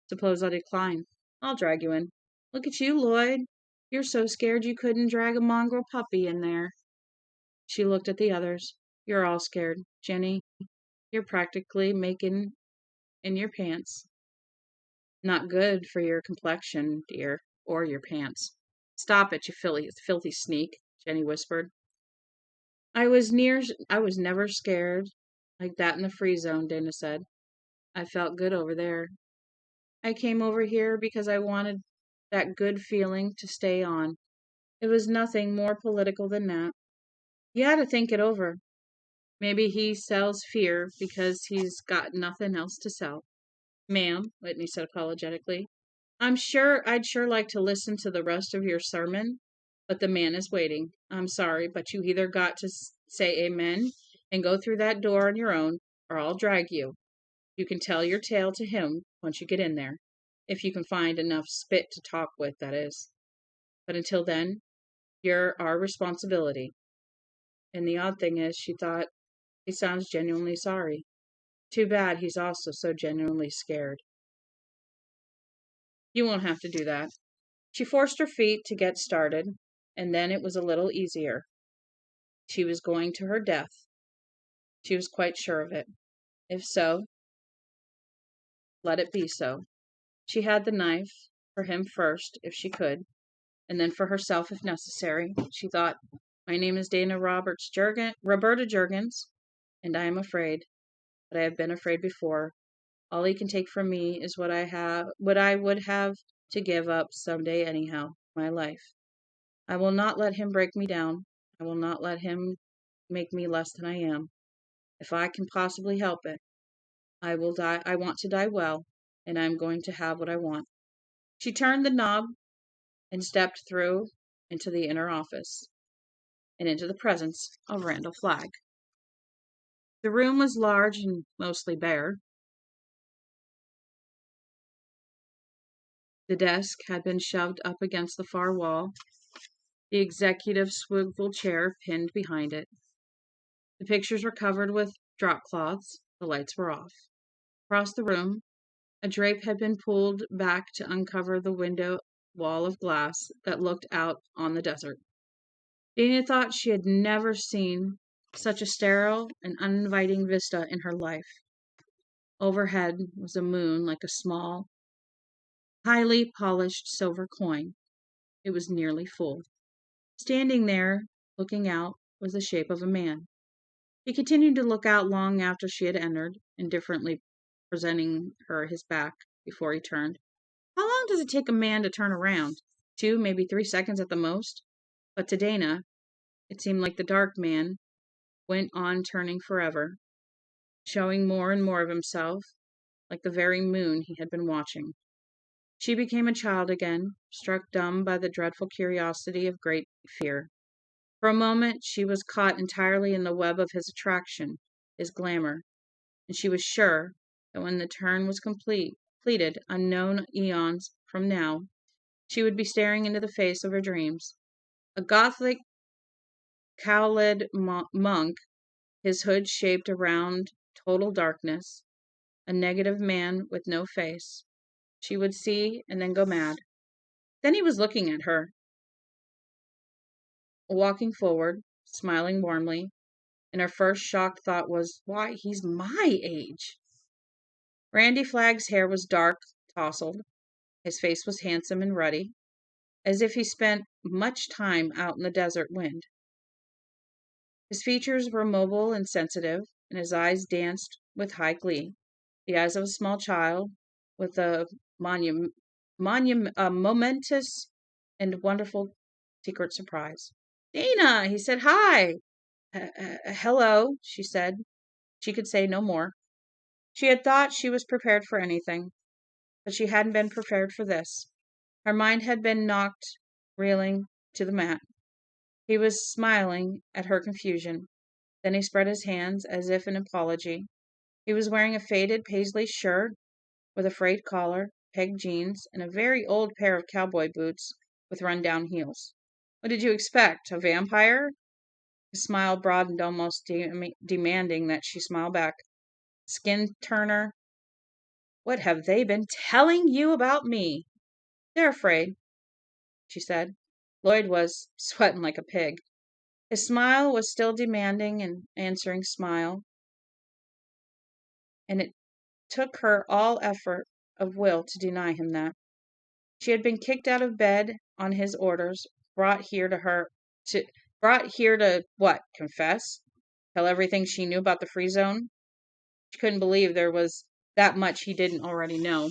"Suppose I decline? I'll drag you in." "Look at you, Lloyd. You're so scared you couldn't drag a mongrel puppy in there." She looked at the others. "You're all scared. Jenny, you're practically making in your pants." "Not good for your complexion, dear, or your pants." "Stop it, you filthy sneak," Jenny whispered. I was never scared like that in the free zone," Dana said. I felt good over there. I came over here because I wanted that good feeling to stay on. It was nothing more political than that. You had to think it over. Maybe he sells fear because he's got nothing else to sell. Ma'am, Whitney said apologetically, I'd sure like to listen to the rest of your sermon, but the man is waiting. I'm sorry, but you either got to say amen and go through that door on your own, or I'll drag you. You can tell your tale to him once you get in there. If you can find enough spit to talk with, that is. But until then, you're our responsibility. And the odd thing is, she thought, he sounds genuinely sorry. Too bad he's also so genuinely scared. You won't have to do that. She forced her feet to get started, and then it was a little easier. She was going to her death. She was quite sure of it. If so, let it be so. She had the knife, for him first, if she could, and then for herself if necessary. She thought, my name is Roberta Jurgens, and I am afraid, but I have been afraid before. All he can take from me is what I would have to give up someday anyhow, my life. I will not let him break me down. I will not let him make me less than I am. If I can possibly help it, I will die. I want to die well, and I am going to have what I want. She turned the knob and stepped through into the inner office and into the presence of Randall Flagg. The room was large and mostly bare. The desk had been shoved up against the far wall, the executive swivel chair pinned behind it. The pictures were covered with drop cloths. The lights were off. Across the room, a drape had been pulled back to uncover the window wall of glass that looked out on the desert. Dana thought she had never seen such a sterile and uninviting vista in her life. Overhead was a moon like a small, highly polished silver coin. It was nearly full. Standing there, looking out, was the shape of a man. He continued to look out long after she had entered, indifferently presenting her his back before he turned. How long does it take a man to turn around? 2, maybe 3 seconds at the most? But to Dana, it seemed like the dark man went on turning forever, showing more and more of himself, like the very moon he had been watching. She became a child again, struck dumb by the dreadful curiosity of great fear. For a moment she was caught entirely in the web of his attraction, his glamour, and she was sure that when the turn was completed, unknown eons from now, she would be staring into the face of her dreams. A Gothic cowled monk, his hood shaped around total darkness, a negative man with no face. She would see and then go mad. Then he was looking at her, walking forward, smiling warmly, and her first shocked thought was, why, he's my age. Randy Flagg's hair was dark, tousled. His face was handsome and ruddy, as if he spent much time out in the desert wind. His features were mobile and sensitive, and his eyes danced with high glee, the eyes of a small child, with a momentous and wonderful secret surprise. Dana, he said, hi. Hello, she said. She could say no more. She had thought she was prepared for anything, but she hadn't been prepared for this. Her mind had been knocked reeling to the mat. He was smiling at her confusion. Then he spread his hands as if in apology. He was wearing a faded paisley shirt with a frayed collar, pegged jeans, and a very old pair of cowboy boots with run-down heels. What did you expect? A vampire? His smile broadened, almost demanding that she smile back. Skin turner. What have they been telling you about me? They're afraid, she said. Lloyd was sweating like a pig. His smile was still demanding an answering smile, and it took her all effort of will to deny him that. She had been kicked out of bed on his orders, brought here to what? Confess? Tell everything she knew about the free zone? She couldn't believe there was That much he didn't already know.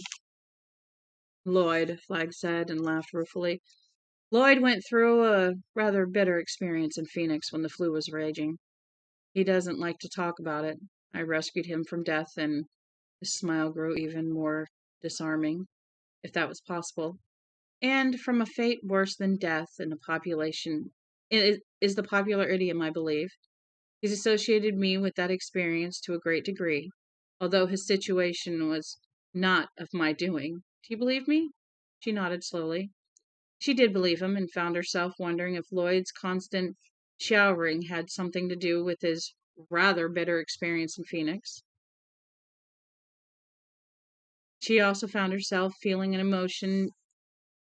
Lloyd, Flagg said, and laughed ruefully. Lloyd went through a rather bitter experience in Phoenix when the flu was raging. He doesn't like to talk about it. I rescued him from death, and his smile grew even more disarming, if that was possible. And from a fate worse than death in the population is the popular idiom, I believe. He's associated me with that experience to a great degree, although his situation was not of my doing. Do you believe me? She nodded slowly. She did believe him, and found herself wondering if Lloyd's constant showering had something to do with his rather bitter experience in Phoenix. She also found herself feeling an emotion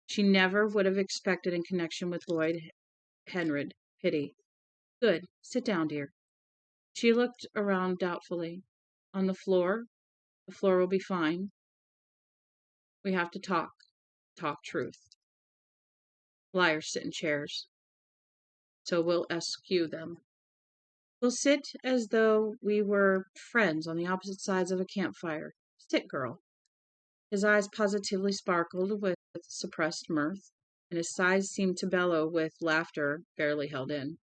she never would have expected in connection with Lloyd Henrid, pity. Good. Sit down, dear. She looked around doubtfully. On the floor? The floor will be fine. We have to talk truth. Liars sit in chairs, so we'll eschew them. We'll sit as though we were friends on the opposite sides of a campfire. Sit, girl. His eyes positively sparkled with suppressed mirth, and his sighs seemed to bellow with laughter barely held in.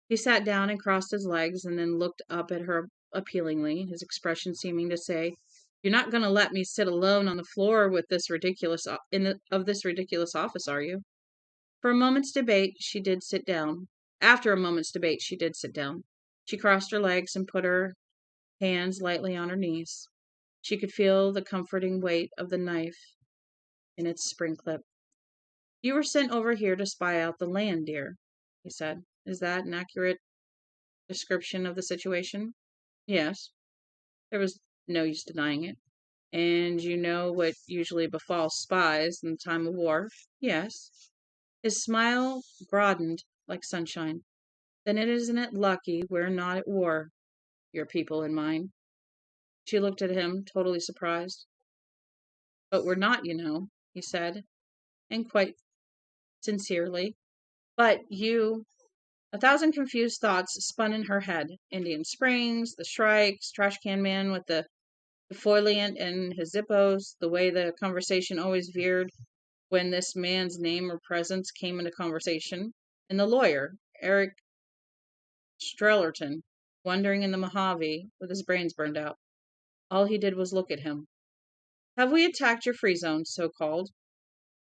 He sat down and crossed his legs, and then looked up at her appealingly, his expression seeming to say, "You're not going to let me sit alone on the floor with this ridiculous of this ridiculous office, are you?" For a moment's debate, she did sit down. After a moment's debate, she did sit down. She crossed her legs and put her hands lightly on her knees. She could feel the comforting weight of the knife in its spring clip. "You were sent over here to spy out the land, dear," he said. "Is that an accurate description of the situation?" "Yes." There was no use denying it. "And you know what usually befalls spies in the time of war?" "Yes." His smile broadened like sunshine. "Then isn't it lucky we're not at war, your people and mine?" She looked at him, totally surprised. "But we're not, you know," he said, and quite sincerely. "But you—" A thousand confused thoughts spun in her head. Indian Springs, the Shrikes, trash can man with the defoliant and his zippos, the way the conversation always veered when this man's name or presence came into conversation, and the lawyer, Eric Strellerton, wandering in the Mojave with his brains burned out. All he did was look at him. "Have we attacked your free zone, so-called?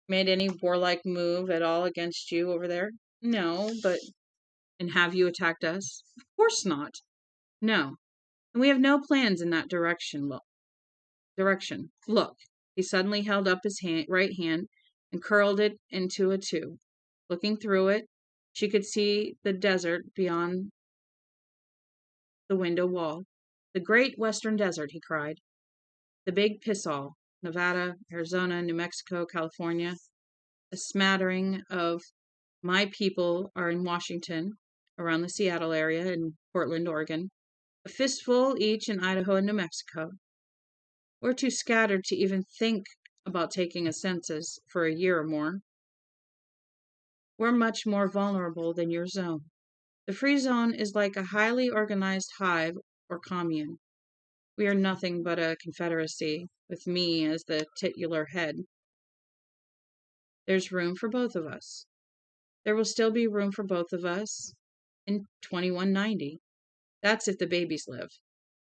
Made any warlike move at all against you over there?" "No, but—" "And have you attacked us?" "Of course not." "No. And we have no plans in that direction. Look." He suddenly held up his right hand and curled it into a two. Looking through it, she could see the desert beyond the window wall. "The great western desert," he cried. "The big piss-all. Nevada, Arizona, New Mexico, California. A smattering of my people are in Washington, around the Seattle area, and Portland, Oregon. A fistful each in Idaho and New Mexico. We're too scattered to even think about taking a census for a year or more. We're much more vulnerable than your zone. The free zone is like a highly organized hive or commune. We are nothing but a confederacy, with me as the titular head. There's room for both of us. There will still be room for both of us in 2190. That's if the babies live.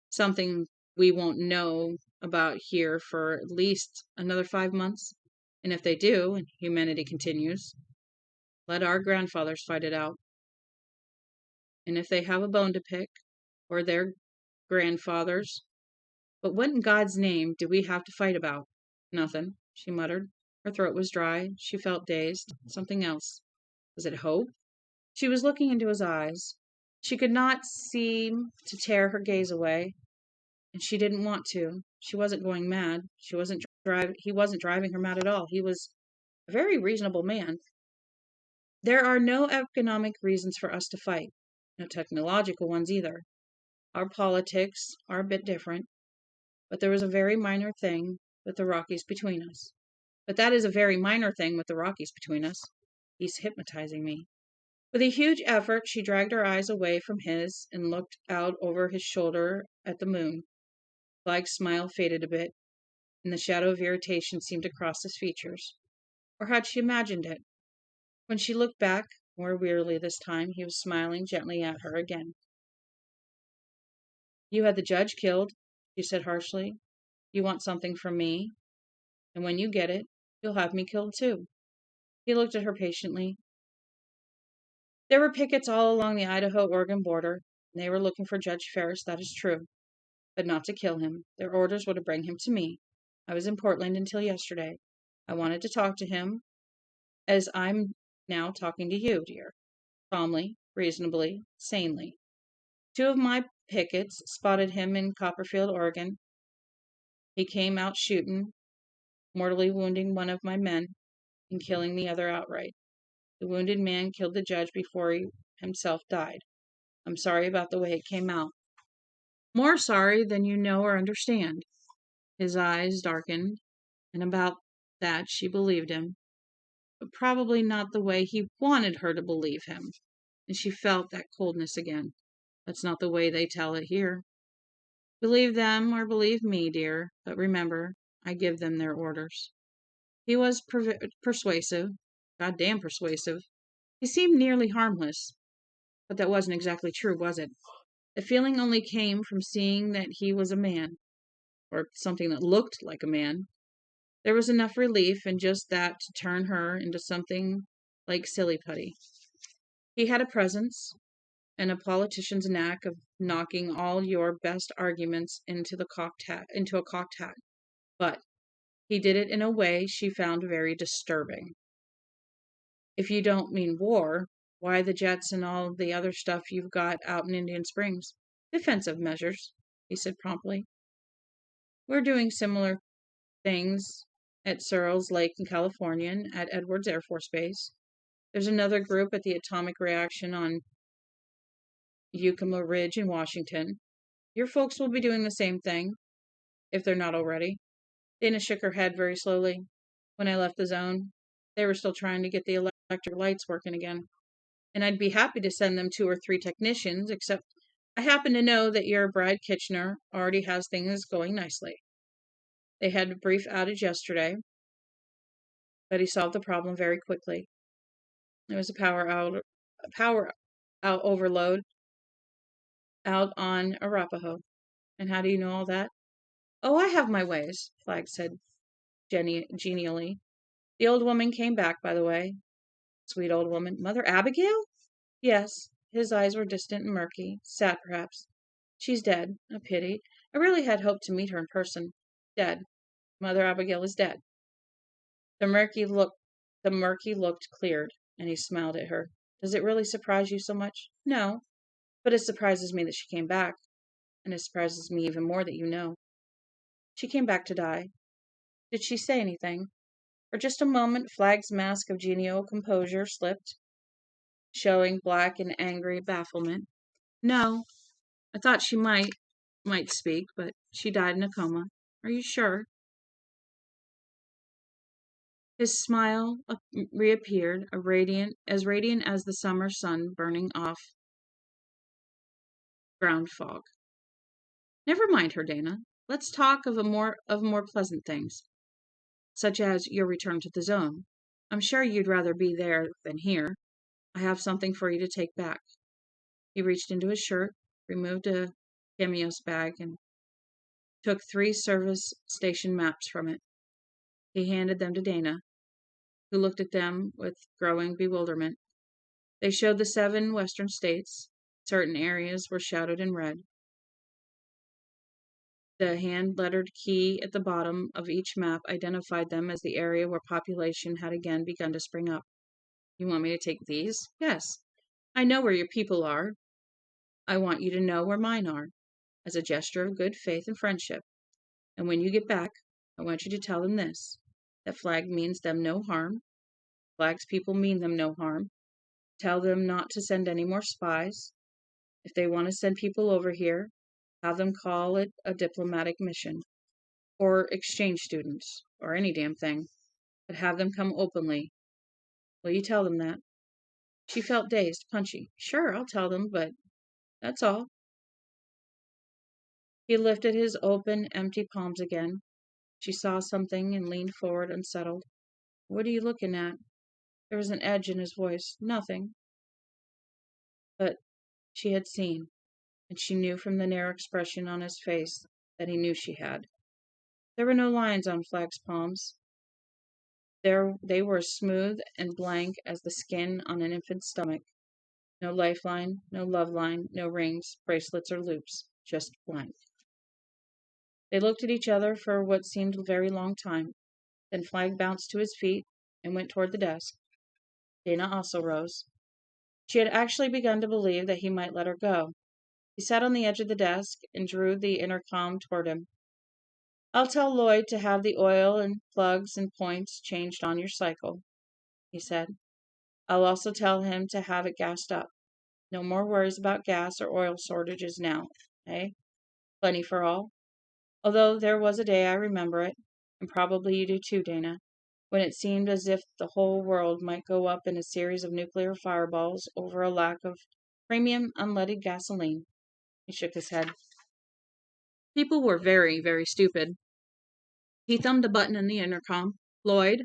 Something we won't know about here for at least another 5 months. And if they do, and humanity continues, let our grandfathers fight it out. And if they have a bone to pick, or their grandfathers. But what in God's name do we have to fight about? Nothing, she muttered. Her throat was dry. She felt dazed. Something else. Was it hope? She was looking into his eyes. She could not seem to tear her gaze away, and she didn't want to. She wasn't going mad. He wasn't driving her mad at all. He was a very reasonable man. There are no economic reasons for us to fight. No technological ones either. Our politics are a bit different. But there is a very minor thing with the Rockies between us. But that is a very minor thing with the Rockies between us. He's hypnotizing me. With a huge effort, she dragged her eyes away from his and looked out over his shoulder at the moon. Flagg's smile faded a bit, and the shadow of irritation seemed to cross his features. Or had she imagined it? When she looked back, more wearily this time, he was smiling gently at her again. You had the judge killed, she said harshly. You want something from me, and when you get it, you'll have me killed too. He looked at her patiently. There were pickets all along the Idaho-Oregon border, and they were looking for Judge Ferris, that is true, but not to kill him. Their orders were to bring him to me. I was in Portland until yesterday. I wanted to talk to him, as I'm now talking to you, dear. Calmly, reasonably, sanely. Two of my pickets spotted him in Copperfield, Oregon. He came out shooting, mortally wounding one of my men and killing the other outright. The wounded man killed the judge before he himself died. I'm sorry about the way it came out. More sorry than you know or understand. His eyes darkened, and about that she believed him, but probably not the way he wanted her to believe him. And she felt that coldness again. That's not the way they tell it here. Believe them or believe me, dear, but remember, I give them their orders. He was persuasive, goddamn persuasive. He seemed nearly harmless, but that wasn't exactly true, was it? The feeling only came from seeing that he was a man, or something that looked like a man. There was enough relief in just that to turn her into something like silly putty. He had a presence, and a politician's knack of knocking all your best arguments into a cocked hat. But he did it in a way she found very disturbing. If you don't mean war, why the jets and all the other stuff you've got out in Indian Springs? Defensive measures, he said promptly. We're doing similar things at Searles Lake in California and at Edwards Air Force Base. There's another group at the Atomic Reaction on Yakima Ridge in Washington. Your folks will be doing the same thing, if they're not already. Dana shook her head very slowly. When I left the zone, they were still trying to get the electric lights working again. And I'd be happy to send them 2 or 3 technicians, except I happen to know that your Brad Kitchener already has things going nicely. They had a brief outage yesterday, but he solved the problem very quickly. There was a power out overload out on Arapahoe. And how do you know all that? Oh, I have my ways, Flagg said genially. The old woman came back, by the way. Sweet old woman. Mother Abigail? Yes. His eyes were distant and murky. Sad, perhaps. She's dead. A pity. I really had hoped to meet her in person. Dead. Mother Abigail is dead. The murky looked cleared, and he smiled at her. Does it really surprise you so much? No. But it surprises me that she came back. And it surprises me even more that you know. She came back to die. Did she say anything? For just a moment, Flagg's mask of genial composure slipped, showing black and angry bafflement. No, I thought she might speak, but she died in a coma. Are you sure? His smile reappeared, radiant as the summer sun burning off ground fog. Never mind her, Dana. Let's talk of more pleasant things, such as your return to the zone. I'm sure you'd rather be there than here. I have something for you to take back. He reached into his shirt, removed a cameos bag, and took 3 service station maps from it. He handed them to Dana, who looked at them with growing bewilderment. They showed the 7 western states. Certain areas were shadowed in red. The hand-lettered key at the bottom of each map identified them as the area where population had again begun to spring up. You want me to take these? Yes. I know where your people are. I want you to know where mine are, as a gesture of good faith and friendship. And when you get back, I want you to tell them this, that Flagg means them no harm. Flagg's people mean them no harm. Tell them not to send any more spies. If they want to send people over here, have them call it a diplomatic mission, or exchange students, or any damn thing, but have them come openly. Will you tell them that? She felt dazed, punchy. Sure, I'll tell them, but that's all. He lifted his open, empty palms again. She saw something and leaned forward, unsettled. What are you looking at? There was an edge in his voice. Nothing. But she had seen, and she knew from the narrow expression on his face that he knew she had. There were no lines on Flagg's palms. They were as smooth and blank as the skin on an infant's stomach. No lifeline, no love line, no rings, bracelets, or loops. Just blank. They looked at each other for what seemed a very long time. Then Flagg bounced to his feet and went toward the desk. Dana also rose. She had actually begun to believe that he might let her go. He sat on the edge of the desk and drew the intercom toward him. I'll tell Lloyd to have the oil and plugs and points changed on your cycle, he said. I'll also tell him to have it gassed up. No more worries about gas or oil shortages now, eh? Plenty for all. Although there was a day, I remember it, and probably you do too, Dana, when it seemed as if the whole world might go up in a series of nuclear fireballs over a lack of premium unleaded gasoline. He shook his head. People were very, very stupid. He thumbed a button in the intercom. Lloyd?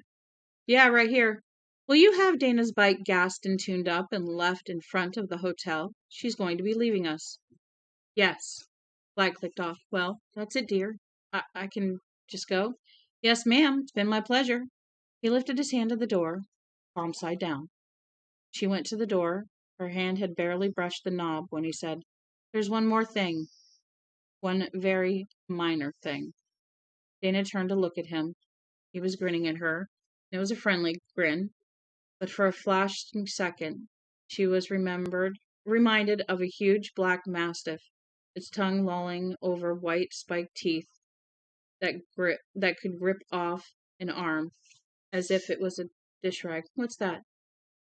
Yeah, right here. Will you have Dana's bike gassed and tuned up and left in front of the hotel? She's going to be leaving us. Yes. Flagg clicked off. Well, that's it, dear. I can just go? Yes, ma'am. It's been my pleasure. He lifted his hand to the door, palm side down. She went to the door. Her hand had barely brushed the knob when he said, There's one more thing. One very minor thing. Dana turned to look at him. He was grinning at her. It was a friendly grin, but for a flashing second she was reminded of a huge black mastiff, its tongue lolling over white spiked teeth that could rip off an arm as if it was a dish rag. What's that?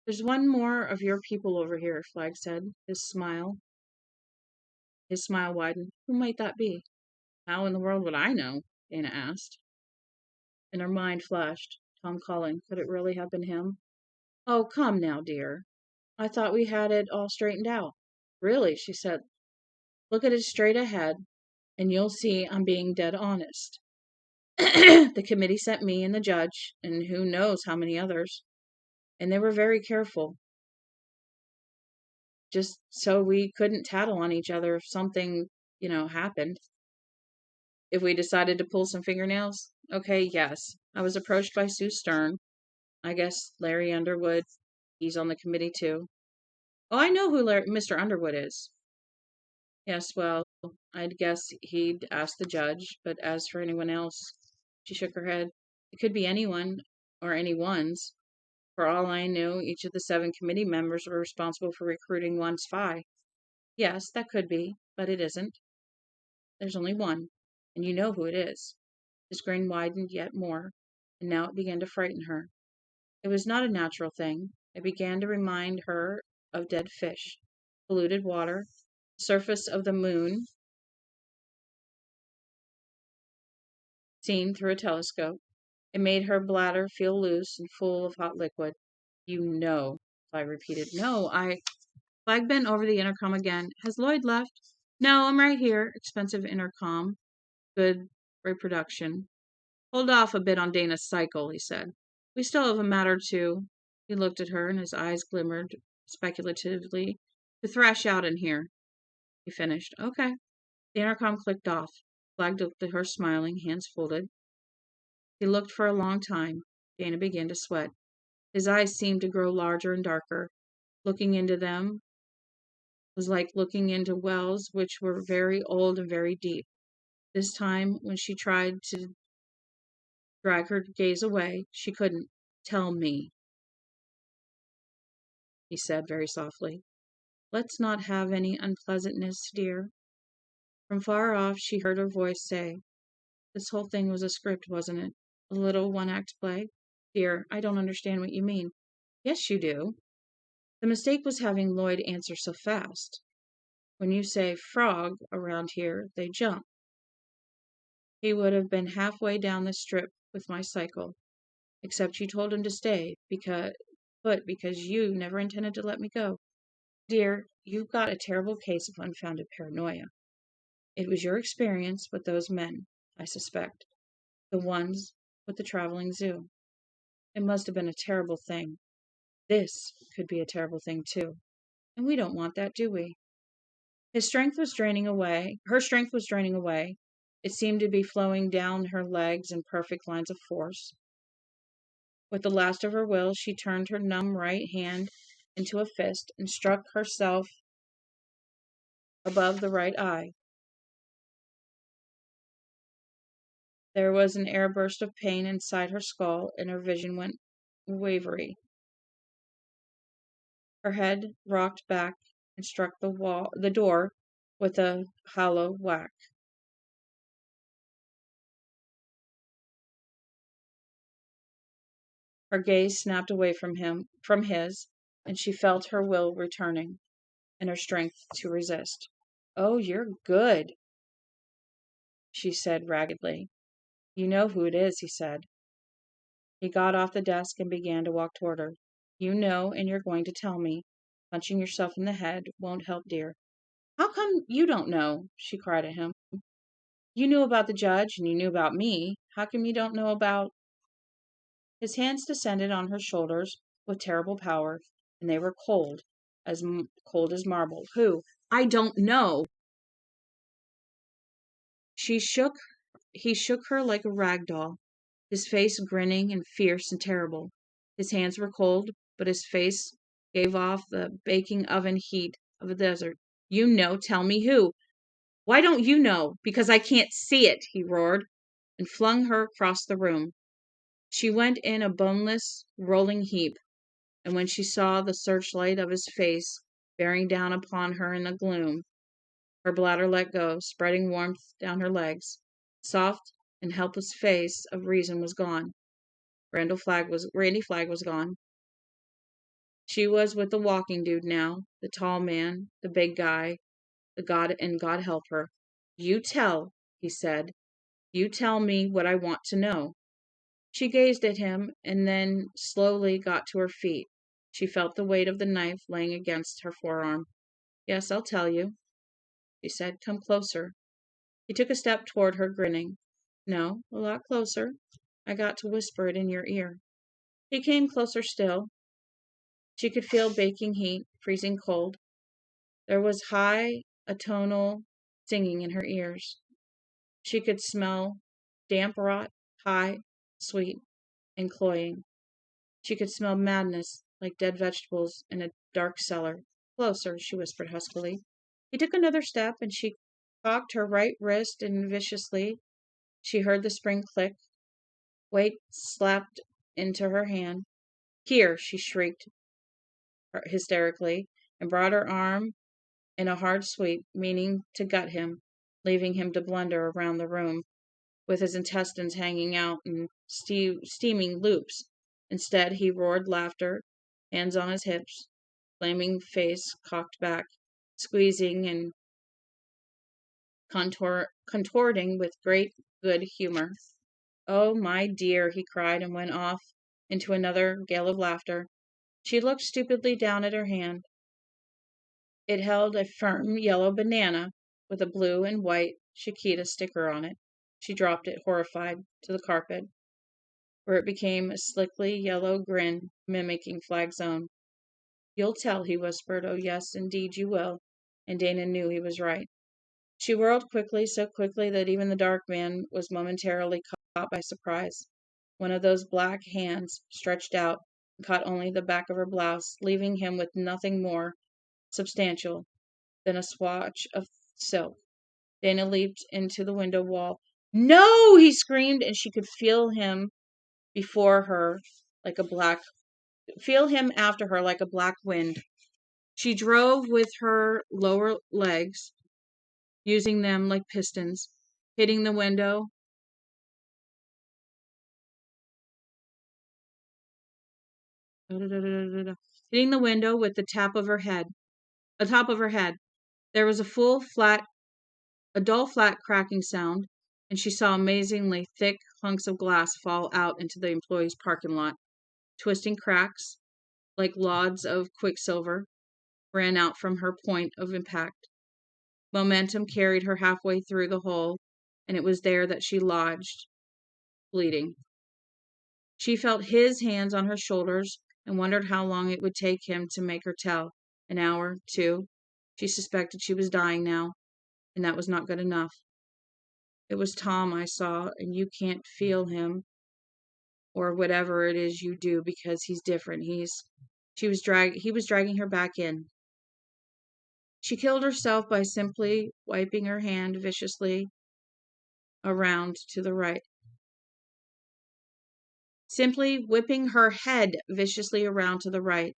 There's one more of your people over here, Flagg said. His smile widened. Who might that be? How in the world would I know? Dana asked. And her mind flashed. Tom Cullen. Could it really have been him? Oh, come now, dear. I thought we had it all straightened out. Really, she said. Look at it straight ahead, and you'll see I'm being dead honest. The committee sent me and the judge, and who knows how many others. And they were very careful, just so we couldn't tattle on each other if something, happened. If we decided to pull some fingernails, okay, yes. I was approached by Sue Stern. I guess Larry Underwood, he's on the committee too. Oh, I know who Mr. Underwood is. Yes, well, I'd guess he'd ask the judge, but as for anyone else, she shook her head. It could be anyone, or anyone's. For all I knew, each of the 7 committee members were responsible for recruiting one spy. Yes, that could be, but it isn't. There's only one, and you know who it is. His grin widened yet more, and now it began to frighten her. It was not a natural thing. It began to remind her of dead fish, polluted water, the surface of the moon seen through a telescope. It made her bladder feel loose and full of hot liquid. You know, I repeated. No, Flagg bent over the intercom again. Has Lloyd left? No, I'm right here. Expensive intercom. Good reproduction. Hold off a bit on Dana's cycle, he said. We still have a matter to. He looked at her and his eyes glimmered speculatively. To thrash out in here. He finished. Okay. The intercom clicked off. Flagg looked at her smiling, hands folded. He looked for a long time. Dana began to sweat. His eyes seemed to grow larger and darker. Looking into them was like looking into wells which were very old and very deep. This time, when she tried to drag her gaze away, she couldn't. Tell me, he said very softly. Let's not have any unpleasantness, dear. From far off, she heard her voice say, This whole thing was a script, wasn't it? A little one-act play? Dear, I don't understand what you mean. Yes, you do. The mistake was having Lloyd answer so fast. When you say frog around here, they jump. He would have been halfway down the strip with my cycle, except you told him to stay, because you never intended to let me go. Dear, you've got a terrible case of unfounded paranoia. It was your experience with those men, I suspect. The ones with the traveling zoo. It must have been a terrible thing. This could be a terrible thing, too. And we don't want that, do we? His strength was draining away. Her strength was draining away. It seemed to be flowing down her legs in perfect lines of force. With the last of her will, she turned her numb right hand into a fist and struck herself above the right eye. There was an air burst of pain inside her skull, and her vision went wavery. Her head rocked back and struck the door with a hollow whack. Her gaze snapped away from his, and she felt her will returning and her strength to resist. "Oh, you're good," she said raggedly. "You know who it is," he said. He got off the desk and began to walk toward her. "You know, and you're going to tell me. Punching yourself in the head won't help, dear." "How come you don't know?" she cried at him. "You knew about the judge, and you knew about me. How come you don't know about—" His hands descended on her shoulders with terrible power, and they were cold as marble. "Who?" "I don't know." She shook He shook her like a rag doll, his face grinning and fierce and terrible. His hands were cold, but his face gave off the baking oven heat of a desert. "You know, tell me who." "Why don't you know?" "Because I can't see it," he roared, and flung her across the room. She went in a boneless, rolling heap, and when she saw the searchlight of his face bearing down upon her in the gloom, her bladder let go, spreading warmth down her legs. Soft and helpless face of reason was gone. Randy Flagg was gone. She was with the walking dude now, the tall man, the big guy, God help her. "You tell," he said. "You tell me what I want to know." She gazed at him and then slowly got to her feet. She felt the weight of the knife laying against her forearm. "Yes, I'll tell you," she said. "Come closer." He took a step toward her, grinning. "No, a lot closer. I got to whisper it in your ear." He came closer still. She could feel baking heat, freezing cold. There was high, atonal singing in her ears. She could smell damp rot, high, sweet, and cloying. She could smell madness, like dead vegetables in a dark cellar. "Closer," she whispered huskily. He took another step, and she cocked her right wrist in viciously. She heard the spring click. Weight slapped into her hand. "Here!" she shrieked hysterically, and brought her arm in a hard sweep, meaning to gut him, leaving him to blunder around the room, with his intestines hanging out in steaming loops. Instead, he roared laughter, hands on his hips, flaming face cocked back, squeezing and contorting with great good humor. "Oh, my dear," he cried, and went off into another gale of laughter. She looked stupidly down at her hand. It held a firm yellow banana with a blue and white Chiquita sticker on it. She dropped it, horrified, to the carpet, where it became a slickly yellow grin mimicking Flagg's own. "You'll tell," he whispered. "Oh, yes, indeed you will." And Dana knew he was right. She whirled quickly, so quickly that even the dark man was momentarily caught by surprise. One of those black hands stretched out and caught only the back of her blouse, leaving him with nothing more substantial than a swatch of silk. Dana leaped into the window wall. "No!" he screamed, and she could feel him before her like a black feel him after her like a black wind. She drove with her lower legs, using them like pistons, hitting the window hitting the window with the top of her head. There was a dull flat cracking sound, and she saw amazingly thick hunks of glass fall out into the employees' parking lot. Twisting cracks, like lods of quicksilver, ran out from her point of impact. Momentum carried her halfway through the hole, and it was there that she lodged, bleeding. She felt his hands on her shoulders and wondered how long it would take him to make her tell. An hour, 2. She suspected she was dying now, and that was not good enough. It was Tom I saw, and you can't feel him, or whatever it is you do, because he's different. He was dragging her back in. She killed herself by simply wiping her hand viciously around to the right. Simply whipping her head viciously around to the right.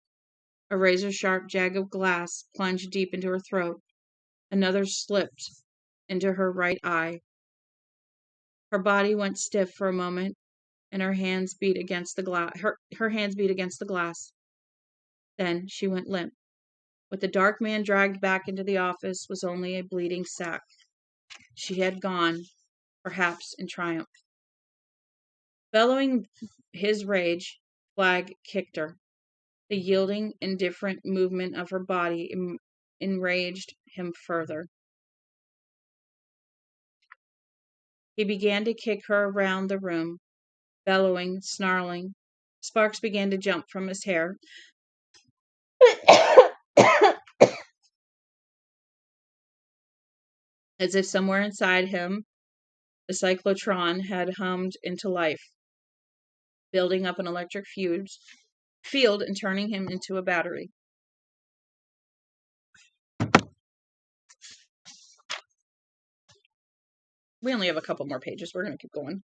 A razor-sharp jag of glass plunged deep into her throat. Another slipped into her right eye. Her body went stiff for a moment, and her hands beat against the glass. Her hands beat against the glass. Then she went limp. What the dark man dragged back into the office was only a bleeding sack. She had gone, perhaps in triumph. Bellowing his rage, Flagg kicked her. The yielding, indifferent movement of her body enraged him further. He began to kick her around the room, bellowing, snarling. Sparks began to jump from his hair. As if somewhere inside him, the cyclotron had hummed into life, building up an electric field and turning him into a battery. We only have a couple more pages. We're going to keep going.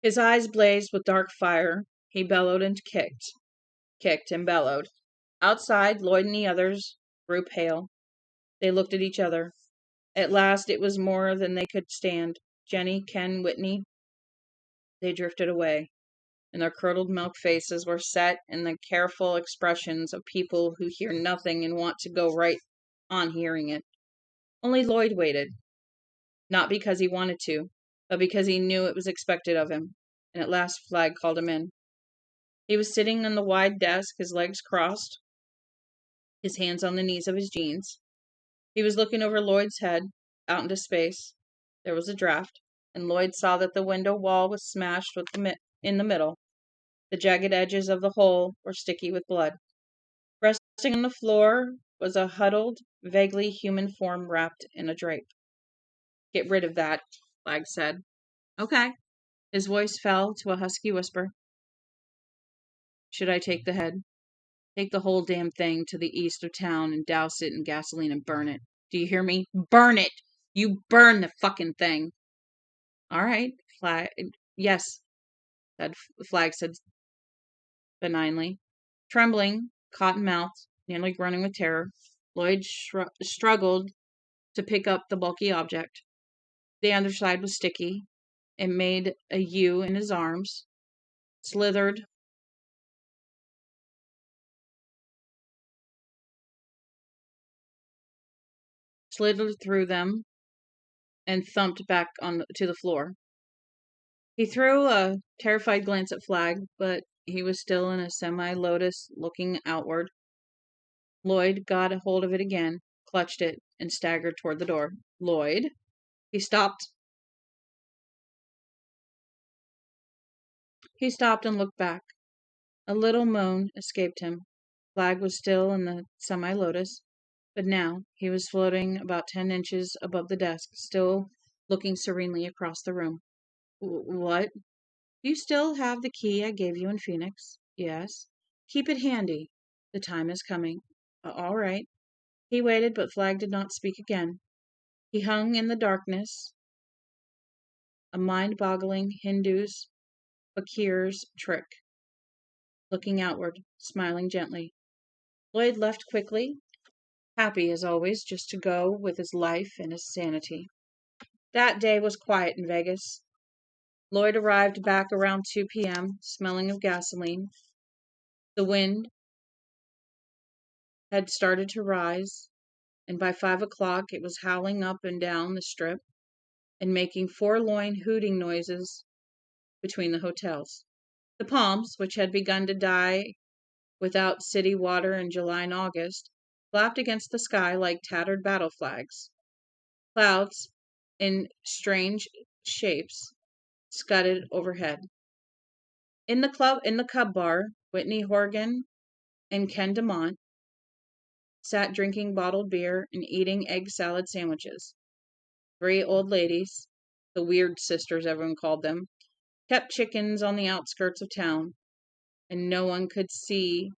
His eyes blazed with dark fire. He bellowed and kicked and bellowed. Outside, Lloyd and the others grew pale. They looked at each other. At last, it was more than they could stand. Jenny, Ken, Whitney, they drifted away, and their curdled milk faces were set in the careful expressions of people who hear nothing and want to go right on hearing it. Only Lloyd waited, not because he wanted to, but because he knew it was expected of him, and at last Flagg called him in. He was sitting on the wide desk, his legs crossed, his hands on the knees of his jeans. He was looking over Lloyd's head, out into space. There was a draft, and Lloyd saw that the window wall was smashed in the middle. The jagged edges of the hole were sticky with blood. Resting on the floor was a huddled, vaguely human form wrapped in a drape. "Get rid of that," Flagg said. "Okay." His voice fell to a husky whisper. "Should I take the head?" "Take the whole damn thing to the east of town and douse it in gasoline and burn it. Do you hear me? Burn it! You burn the fucking thing." "All right, Flagg." "Yes," Flagg said benignly. Trembling, cotton-mouthed, nearly grunting with terror, Lloyd struggled to pick up the bulky object. The underside was sticky. It made a U in his arms, slithered through them, and thumped back to the floor. He threw a terrified glance at Flagg, but he was still in a semi-lotus, looking outward. Lloyd got a hold of it again, clutched it, and staggered toward the door. "Lloyd?" He stopped. He stopped and looked back. A little moan escaped him. Flagg was still in the semi-lotus, but now he was floating about 10 inches above the desk, still looking serenely across the room. "What?" "Do you still have the key I gave you in Phoenix?" "Yes." "Keep it handy. The time is coming." "All right." He waited, but Flagg did not speak again. He hung in the darkness, a mind-boggling Hindu's fakir's trick, looking outward, smiling gently. Lloyd left quickly, happy as always just to go with his life and his sanity. That day was quiet in Vegas. Lloyd arrived back around 2 p.m., smelling of gasoline. The wind had started to rise, and by 5 o'clock it was howling up and down the strip and making forlorn hooting noises between the hotels. The palms, which had begun to die without city water in July and August, flapped against the sky like tattered battle flags. Clouds, in strange shapes, scudded overhead. In the Cub Bar, Whitney Horgan and Ken DeMont sat drinking bottled beer and eating egg salad sandwiches. 3 old ladies, the weird sisters everyone called them, kept chickens on the outskirts of town, and no one could seem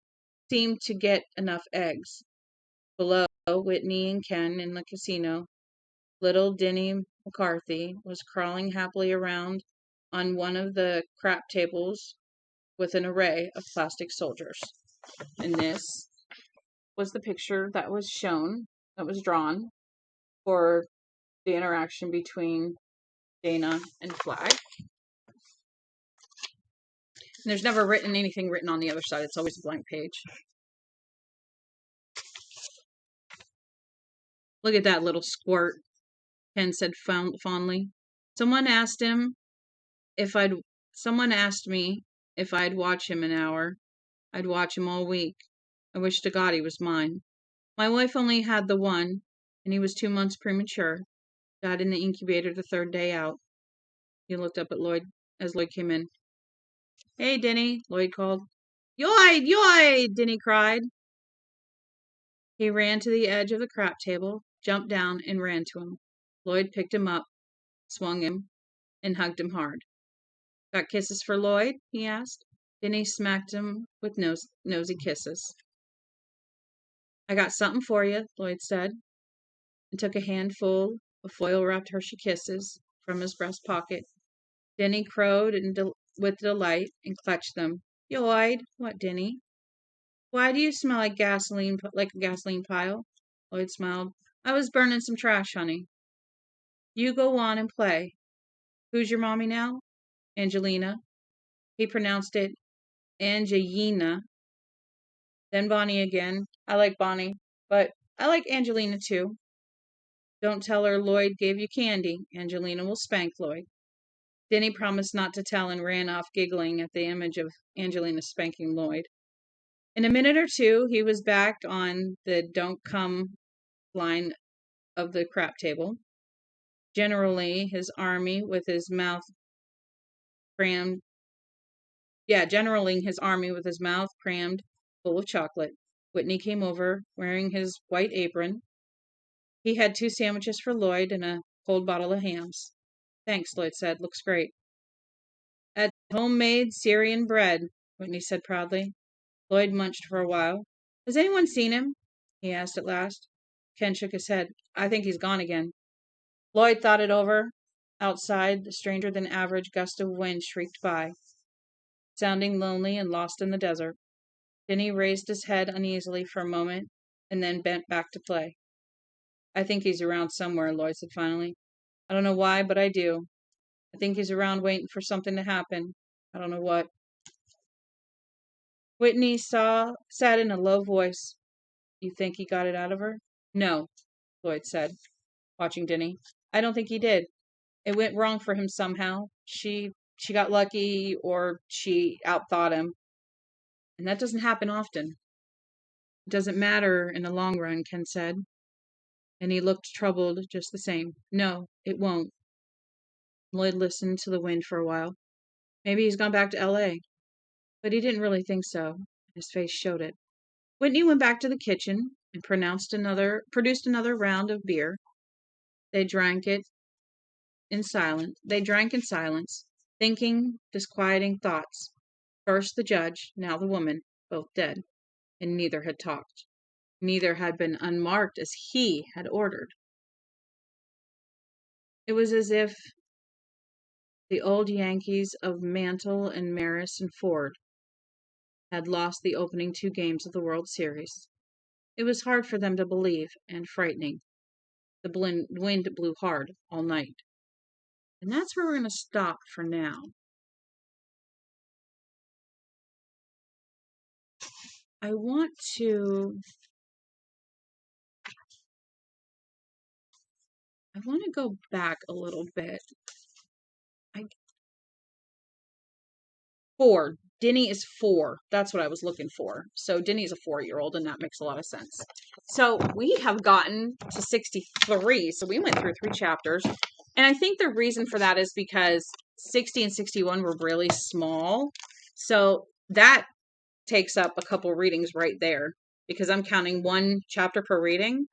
to get enough eggs. Below, Whitney and Ken in the casino, little Denny McCarthy was crawling happily around on one of the crap tables with an array of plastic soldiers. And this was the picture that was drawn for the interaction between Dana and Flagg. And there's never anything written on the other side. It's always a blank page. Look at that little squirt, Ken said fondly. Someone asked me if I'd watch him an hour. I'd watch him all week. I wish to God he was mine. My wife only had the one, and he was 2 months premature. Died in the incubator the 3rd day out. He looked up at Lloyd as Lloyd came in. Hey, Denny, Lloyd called. Yoid! Yoid! Denny cried. He ran to the edge of the crap table, jumped down, and ran to him. Lloyd picked him up, swung him, and hugged him hard. Got kisses for Lloyd? He asked. Denny smacked him with nosy kisses. I got something for you, Lloyd said, and took a handful of foil-wrapped Hershey Kisses from his breast pocket. Denny crowed with delight and clutched them. Lloyd, what, Denny? Why do you smell like a gasoline pile? Lloyd smiled. I was burning some trash, honey. You go on and play. Who's your mommy now? Angelina. He pronounced it Angelina. Then Bonnie again. I like Bonnie, but I like Angelina too. Don't tell her Lloyd gave you candy. Angelina will spank Lloyd. Denny promised not to tell and ran off giggling at the image of Angelina spanking Lloyd. In a minute or two, he was back on the don't come line of the crap table, generaling his army with his mouth crammed full of chocolate. Whitney came over, wearing his white apron. He had 2 sandwiches for Lloyd and a cold bottle of hams. Thanks, Lloyd said. Looks great. At homemade Syrian bread, Whitney said proudly. Lloyd munched for a while. Has anyone seen him? He asked at last. Ken shook his head. I think he's gone again. Lloyd thought it over. Outside, the stranger-than-average gust of wind shrieked by, sounding lonely and lost in the desert. Denny raised his head uneasily for a moment and then bent back to play. I think he's around somewhere, Lloyd said finally. I don't know why, but I do. I think he's around waiting for something to happen. I don't know what. Whitney said in a low voice, You think he got it out of her? No, Lloyd said, watching Denny. I don't think he did. It went wrong for him somehow. She got lucky, or she outthought him. And that doesn't happen often. It doesn't matter in the long run, Ken said. And he looked troubled just the same. No, it won't. Lloyd listened to the wind for a while. Maybe he's gone back to L.A. But he didn't really think so. His face showed it. Whitney went back to the kitchen and produced another round of beer. They drank in silence, thinking disquieting thoughts. First the judge, now the woman, both dead, and neither had talked. Neither had been unmarked as he had ordered. It was as if the old Yankees of Mantle and Maris and Ford had lost the opening 2 games of the World Series. It was hard for them to believe, and frightening. The wind blew hard all night. And that's where we're going to stop for now. I want to go back a little bit. Ford. Denny is 4. That's what I was looking for. So Denny is a 4-year-old, and that makes a lot of sense. So we have gotten to 63. So we went through 3 chapters. And I think the reason for that is because 60 and 61 were really small. So that takes up a couple readings right there because I'm counting 1 chapter per reading.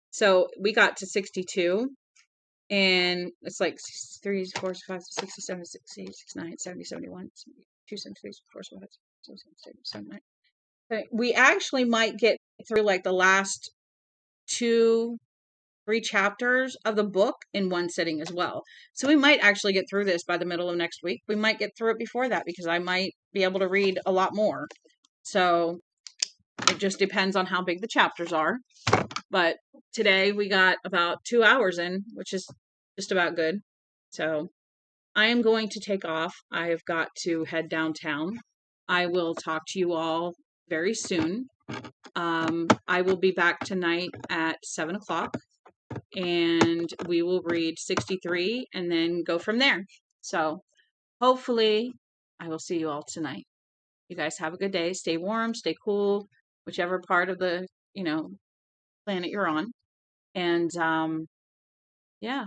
So we got to 62. And it's like 3, 4, 5, 6, 7, 6, 8, 6, 9, 70, 71, 2, 7, 3, 4, 5, 6, 7, 9. Okay, we actually might get through like the last 2, 3 chapters of the book in one sitting as well. So we might actually get through this by the middle of next week. We might get through it before that because I might be able to read a lot more. So it just depends on how big the chapters are. But today we got about 2 hours in, which is just about good. So I am going to take off. I've got to head downtown. I will talk to you all very soon. I will be back tonight at 7 o'clock, and we will read 63 and then go from there. So hopefully I will see you all tonight. You guys have a good day. Stay warm, stay cool, whichever part of the, planet you're on. And yeah,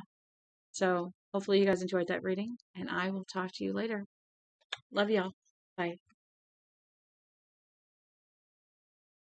so hopefully you guys enjoyed that reading, and I will talk to you later. Love y'all. Bye.